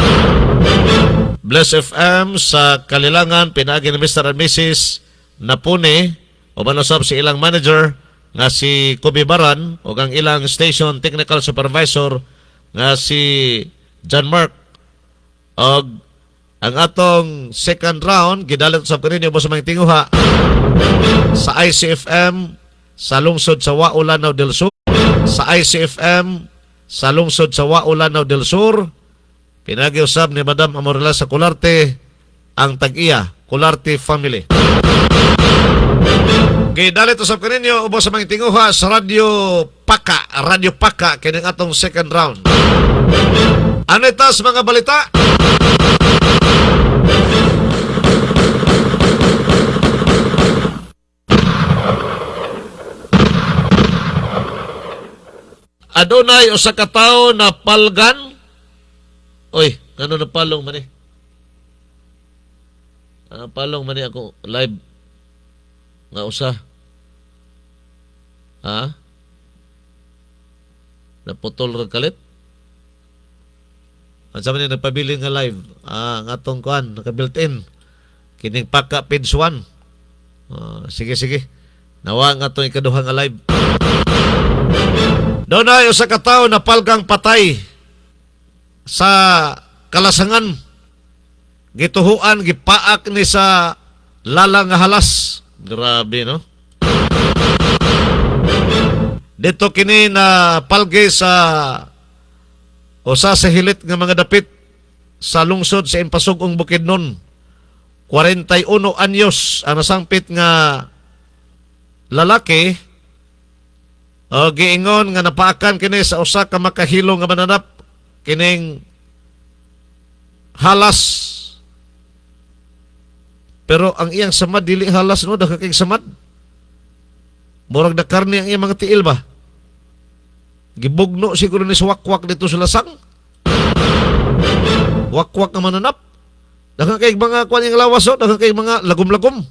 [SPEAKER 5] Bless FM sa Kalilangan, pinaagi ni Mr. and Mrs. Napune, o manusab si ilang manager nga si Kobe Baran, o ang ilang station technical supervisor nga si John Mark. O ang atong second round, gidalit sa kaninyo mo sa mga tinguha sa ICFM sa lungsod sa Waulanaw del Sur, sa ICFM sa lungsod sa Waulanaw del Sur, pinagiusab ni Madam Amorela sa Kularte ang tag-iya, Kularte Family. Gidalit usab kaninyo ubos sa mga tinguha sa Radio Paka, kining atong second round. Ano itas mga balita? Adunay usa ka tawo na palgan. Oy, ano na palong man eh? Palong man eh ako live nga usa. Ha? Naputol ra kalit. Ang sabi niya nagpabili nga live. Ang atong kuan naka-built-in. Kining Paka page 1. Sige. Nawa nga atong ikaduha nga live. Doon ay usa ka tawo na palgang patay sa Kalasangan. Gituhuan, gipaak ni sa lalang nga halas. Grabe, no? Dito kini na palge sa usa sa hilit nga mga dapit sa lungsod sa Impasugong Bukidnon. 41 anyos ang nasangpit nga lalaki. Giingon nga napaakan kini sa usa ka makahilo nga mananap kining halas. Pero ang iyang samad dili halas no, dagha kay samad. Murag na karne ang iyang mga tiil ba? Gibugno siguro ni sa wakwak dito sa lasang. Wakwak ang mananap. Daghang kay mga kuan yung lawas, daghang kay mga lagom-lagom.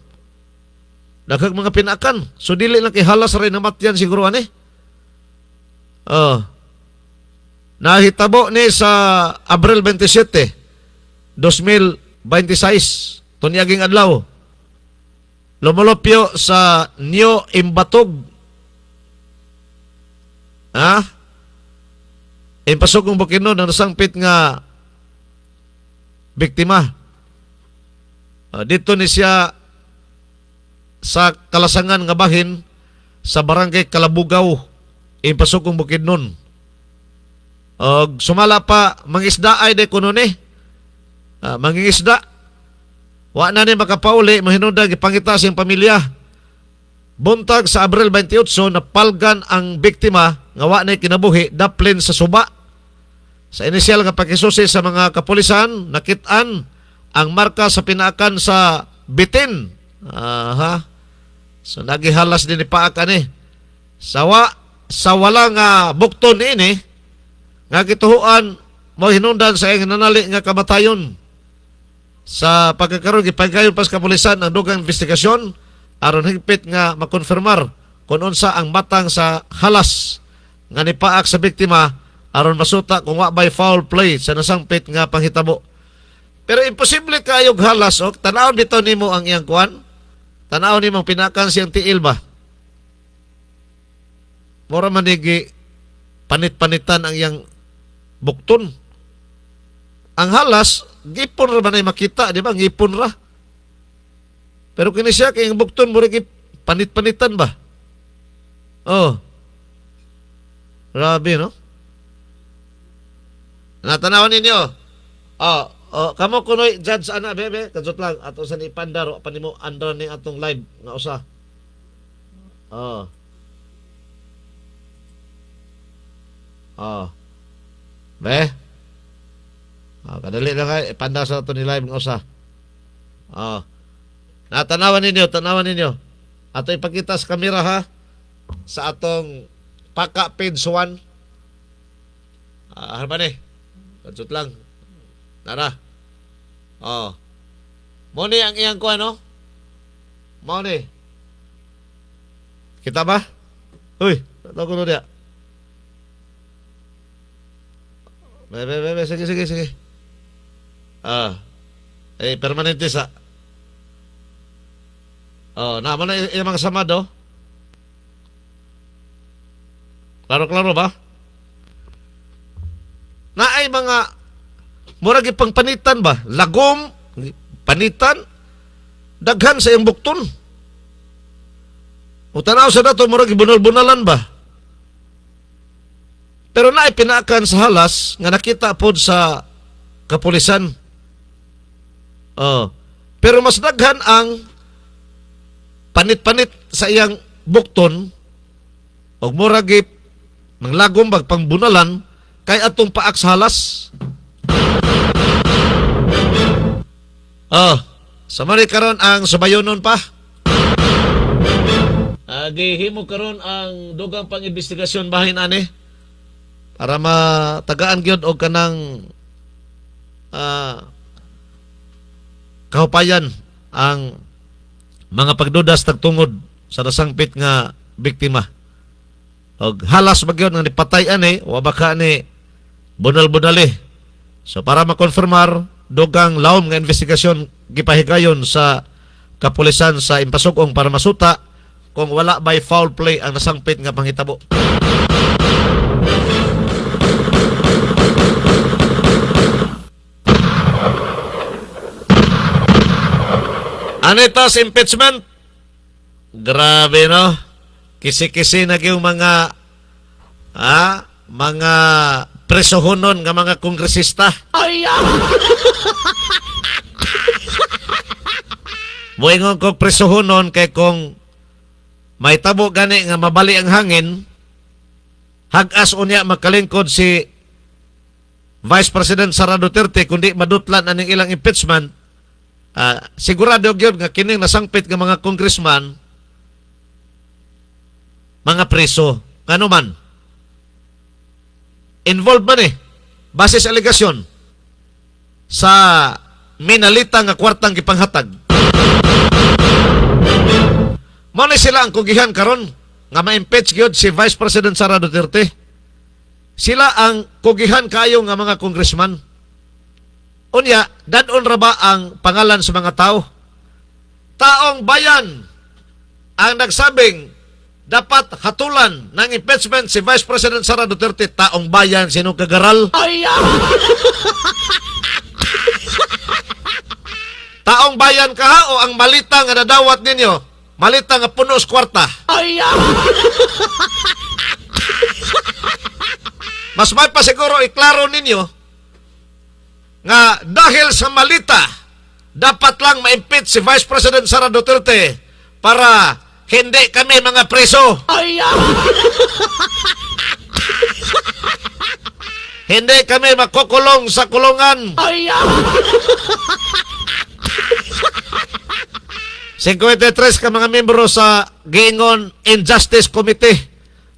[SPEAKER 5] Daghang mga pinakan. So dili lang kay halas rin na matyan siguro ani. Nahitabo ni sa Abril 27, 2026, tunyaging adlaw. Lumulupyo sa New Imbatog. Impasok ng Bukidnon ang nasangpit nga biktima. Dito ni siya sa kalasangan nga bahin sa barangay Kalabugaw, impasok ng Bukidnon. Sumala pa mangisda ay de kuno ni. Mangingisda. Wa na ni makapauli, mahinundag ipangita siyang pamilya. Buntag sa Abril 28, napalgan ang biktima nga wa na kinabuhi, daplin sa suba. Sa inisyal nga pakisusi sa mga kapulisan, nakitaan ang marka sa pinaakan sa bitin. So nagihalas din ni paak ani. Sa wala nga bukton ini, nga gituhuan mo hinundan sa iyang nanali nga kamatayon. Sa pagkakaroon gipagayon pas kapulisan ang dugang investigasyon aron higpit nga makonfirmar kung unsa ang matang sa halas nga nipaak sa biktima aron masuta kung wa by foul play sa nasangpit nga panghitabo. Pero imposible kayog halas tanawon bitaw nimo ang iyang kuan. Tanawon nimo pinakan siyang tiil ba? Mura manigi panit-panitan ang iyang bukton. Ang halas, gipon ra man ay makita, di ba? Ngipon ra. Pero kini siya, kaya ang bukton mo rin panit-panitan ba? Grabe, no? Natanawan ninyo. Kamo kunoy, judge, bebe, kadsot lang, ato sa ni Pandaro, panimo, andar ni atong live, nga usa. Be? Kadali lang kay ipanda sa ito ni live ng usa. Tanawan ninyo. Ato ipakita sa kamera ha. Sa atong Paka page 1. Harba ni. Kadsot lang. Nara. Mo ni ang iyang ko ano? Mo ni. Kita ba? Uy, tato ko dia. Bebe, sige. Permanente sa. Naman na yung mga samado. Klaro ba? Na ay mga murag ipang panitan ba? Lagom, panitan, daghan sa iyang bukton. O tanaw sa dato, murag ibunal-bunalan ba? Pero na ipinakan sa halas nga nakita pod sa kapulisan. Pero mas daghan ang panit-panit sa iyang bukton og murag manglagom bag pangbunalan kay atong paak sa halas. Sa mari karon ang subayonon pa. Gihimo karon ang dugang pang-investigasyon bahin ani para matagaan gyud og kanang kahupayan ang mga pagdudas tagtungod sa nasangpit nga biktima. Og halas bagyon nga nipatay ani wa baka ni bunal-bunali. So para makonfirmar dugang lawom nga investigasyon gipahigayon sa kapulisan sa Impasugong para masuta kung wala by foul play ang nasangpit nga panghitabo. Anitas impeachment. Grabe no. Kisi-kisi na yung mga presohonon nga mga kongresista. Buingon kong presohonon kay kung may tabo gani nga mabali ang hangin, hagas unya makalingkod si Vice President Sara Duterte kundi madutlan aning ilang impeachment. Sigurado gyud nga kining nasangpit nga mga congressman mga preso. Ano man? Involved man base sa aligasyon sa minalita nga kwartang gipanghatag. Mao ni sila ang kugihan karon nga ma-impeach gyud si Vice President Sara Duterte. Sila ang kugihan kayo nga mga congressman. Unya, dadon ra ba ang pangalan sa mga tao? Taong bayan ang nagsabing dapat hatulan ng impeachment si Vice President Sara Duterte. Taong bayan, sino kagaral? Taong bayan ka ha, o ang malita nga nadawat ninyo? Malita nga puno sa kwarta. Mas may pa siguro iklaro ninyo nga dahil sa malita, dapat lang ma-impeach si Vice President Sara Duterte para hindi kami mga preso. Hindi kami makukulong sa kulungan. 53 ka mga membro sa Giingon Injustice Committee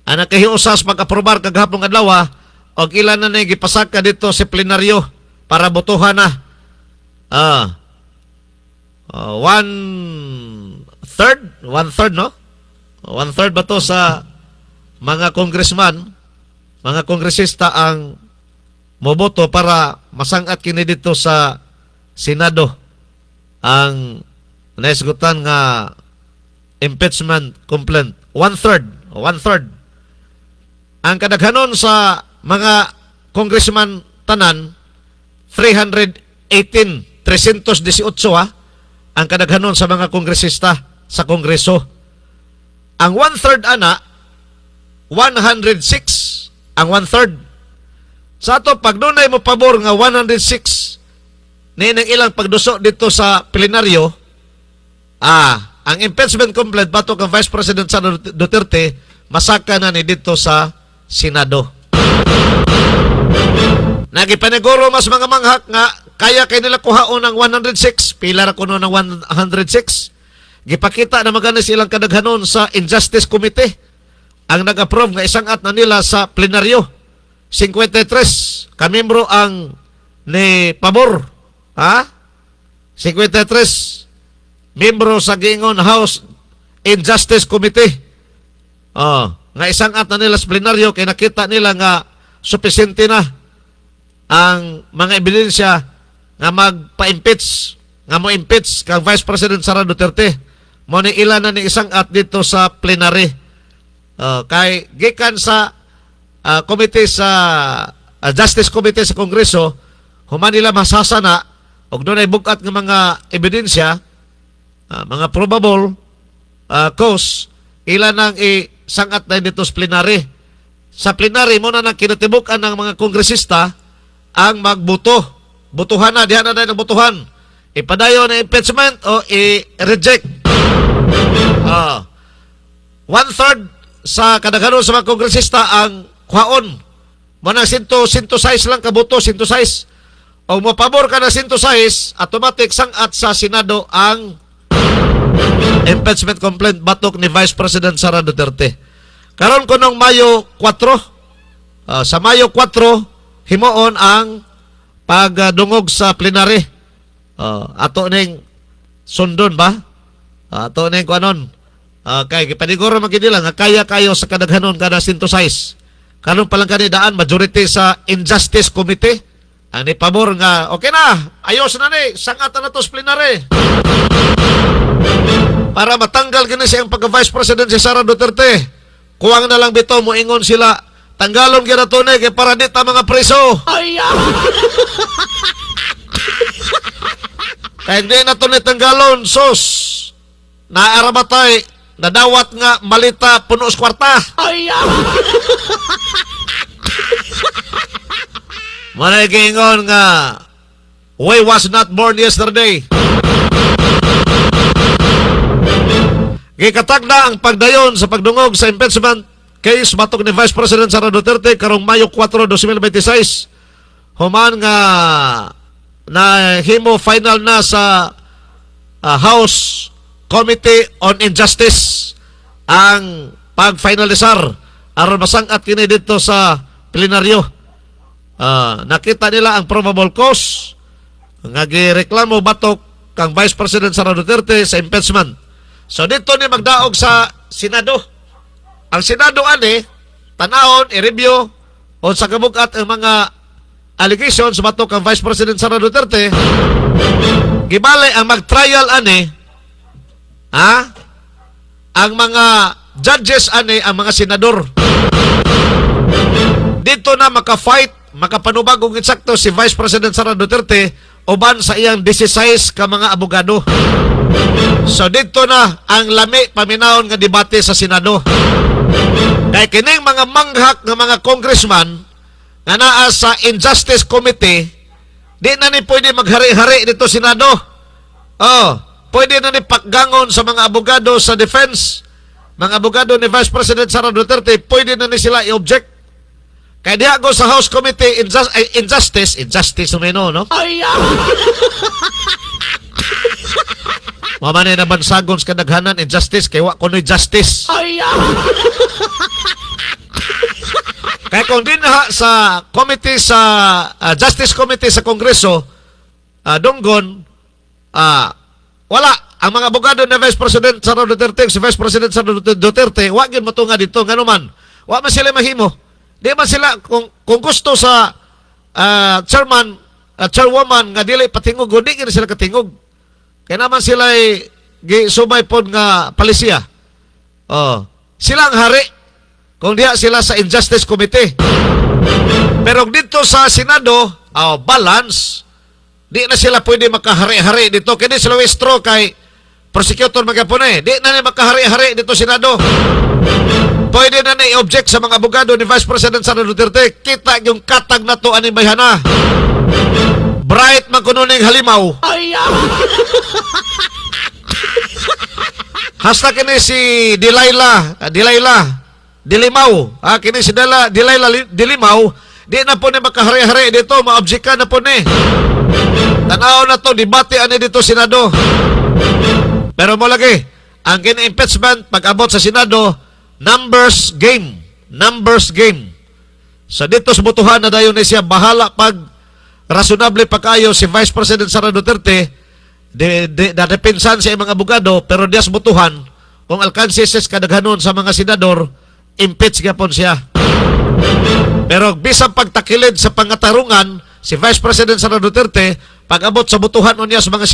[SPEAKER 5] ang nakahiusas mag-aprobar kagahapon adlaw og ilan na gipasaka dito sa plenaryo para botohan na. One third, no? One third ba to sa mga congressman, mga kongresista ang moboto para masangat kini dito sa Senado ang naisgutan nga impeachment complaint. One third. Ang kadaghanon sa mga congressman tanan 318 ang kadaghanon sa mga kongresista sa Kongreso. Ang one-third ana, 106 ang one-third. Sa ato, pag dunay mo pabor nga 106, ninang ilang pagduso dito sa plenaryo, ang impeachment complaint bato kang Vice President Sara Duterte, masaka na ni dito sa Senado. Nagipaneguro mas mga manghak nga kaya kay nila kuhaon ng 106, pila ra kuno ng 106. Gipakita na magana silang kadaghanon sa Injustice Committee ang nag-approve nga isangat na nila sa plenaryo. 53 kamembro ang ni pabor. 53 membro sa Giingon House Injustice Committee. Nga isangat na nila sa plenaryo kay nakita nila nga supisente na ang mga ebidensya nga magpa-impeach, nga mo impeach kang Vice President Sara Duterte. Mo ni ilan na ni isang at dito sa plenary. Kay gikan sa committee sa Justice Committee sa Kongreso, human nila masasana og dunay bugat nga mga ebidensya, mga probable cause, ilan nang isangat na dito sa plenary. Sa plenary mo na nang kinatibukan ng mga kongresista ang magbuto. Butuhan na, diyan na dahil ng butuhan. Ipadayo na impeachment o i-reject. One-third sa kadaghanon sa mga kongresista ang kuhaon. Muna 106 lang kabuto, 106. O mapabor ka na 106, automatic sangat sa Senado ang impeachment complaint batok ni Vice President Sara Duterte. Karon ko nung Mayo 4, sa Mayo 4, himoon ang pagdungog sa plenary. Ato ning sundon ba? Ato ning kuanon. Kay gipaniguro man gid nila nga kaya kayo sa kadaghanon kada 106. Karon pa lang kanidaan majority sa Injustice Committee ang ni pabor nga okay na, ayos na ni, sangatan na to sa plenary. Para matanggal gini siyang pagka-Vice President si Sara Duterte. Kuwang na lang bitaw mo ingon sila, tanggalon gyud ato ni kay para di ta mga preso. Kaya hindi na ito tanggalon, sos. Naarabatay, nadawat nga malita puno sa kwarta. Managingon nga, we was not born yesterday. Gikatag na ang pagdayon sa pagdungog sa impeachment case batok ni Vice President Sara Duterte karong Mayo 4, 2026. Human nga na himo final na sa House Committee on Injustice ang pag-finalisar aron masangat kini dito sa plenaryo. Nakita nila ang probable cause nga gireklamo batok kang Vice President Sara Duterte sa impeachment. So dito ni magdaog sa Senado. Ang Senado ani tanahon i-review o sa kabugat ang mga allegations batok kang Vice President Sara Duterte. Gibali ang mag-trial ani ang mga judges ani ang mga senador. Dito na maka-fight, makapanubag og eksakto si Vice President Sara Duterte uban sa iyang 16 ka mga abogado. So dito na ang lami paminahon nga debate sa Senado. Kay kining mga manghak nga mga congressman nga naa sa Injustice Committee, di na ni pwede maghari-hari dito Senado. Pwede na ni pakgangon sa mga abogado sa defense, mga abogado ni Vice President Sara Duterte, pwede na ni sila i-object. Kaya diha go sa House Committee Injustice umino, no? Mamanay na bansagon sa kadaghanan injustice kay wa kuno'y justice. Kaya kung din sa committee sa Justice Committee sa Kongreso, dunggon, wala ang mga abogado ni Vice President Sara Duterte, si Vice President Sara Duterte, wa gyud matunga dito nganuman. Wa man sila mahimo. Di man sila kung gusto sa chairwoman nga dili patingog, di gyud sila katingog. Kaya naman sila gisubay pod nga palisiya. Sila ang hari kung diha sila sa Injustice Committee. Pero dito sa Senado, balance, di na sila pwede makahari-hari dito. Kaya sila wistro kay prosecutor magapon di na ni makahari-hari dito Senado. Pwede na i-object sa mga abogado ni Vice President Sara Duterte. Kita yung katag na to aning bayhana. Bright man kuno ning halimaw. Hasta kini si Dilimaw. Kini si Dilimaw, di na po ni makahari-hari dito, ma-object ka na po ni. Tanaw na to, debate ani dito Senado. Pero mo lagi, ang kina-impeachment pag-abot sa Senado, numbers game. So dito sa butuhan na dayon ni siya bahala pag rasyonable pa kayo si Vice President Sara Duterte, dadepinsan sa mga abogado, pero dias butuhan, kung alkanses kadaghanon sa mga senador, impeach gapon siya. Pero bisang pagtakilid sa pangatarungan, si Vice President Sara Duterte, pag-abot sa butuhan niya sa mga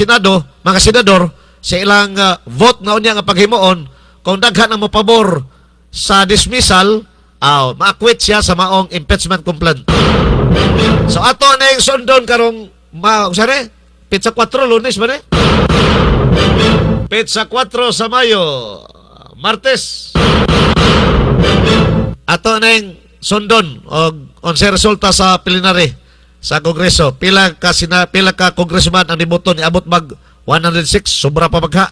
[SPEAKER 5] senador, sa ilang vote na unya nga paghimuon, kung daghan ang mapabor sa dismissal, ma-acquit siya sa maong impeachment complaint. So ato na yung sundon karong Pizza 4 Lunes ba Pizza 4 sa Mayo Martes. Ato na yung sundon o sa resulta sa plenary sa Kongreso. Pila ka congressman ang niboto ni abot mag 106, sobra pa magha.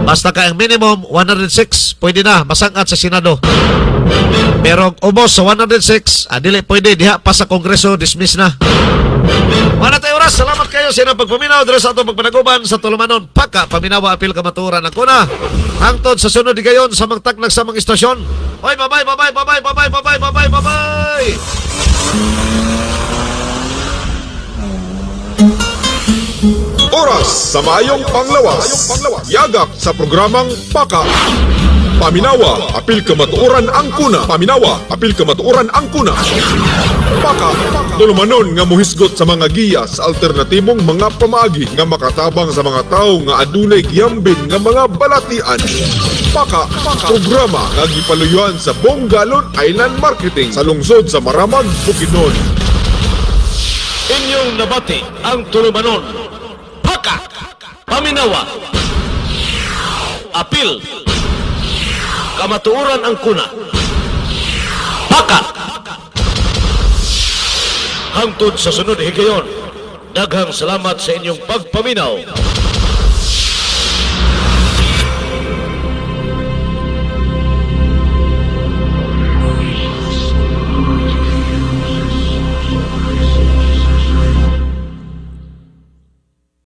[SPEAKER 5] Basta ka ang minimum 106, pwede na masangat sa Senado. Pero ubos sa 106, dili pwede diha pa sa Kongreso, dismiss na. Wala tayo oras. Salamat kayo sa inyong pagpaminaw dito sa atong pagpanaguban sa Tulumanon. Paka paminawa apil kamaturan ako na. Hangtod sa sunod di gayon sa mga taglag sa mga istasyon. Oy, bye-bye.
[SPEAKER 3] Oras sa Mayong Panglawas. Yagak sa programang Paka. Paminawa, apil kamatuoran ang kuna. Paminawa, apil kamatuoran ang kuna. Paka, tulumanon nga muhisgot sa mga giya sa alternatibong mga pamaagi nga makatabang sa mga tao nga adunay giyambin nga mga balatian. Paka, programa nga gipaluyuan sa Bongalon Island Marketing sa lungsod sa Maramag, Bukidnon.
[SPEAKER 2] Inyong nabati ang Tulumanon. Paka! Paminawa! Apil! Kamatuoran ang kuna. Paka! Hangtod sa sunod higayon, daghang salamat sa inyong pagpaminaw.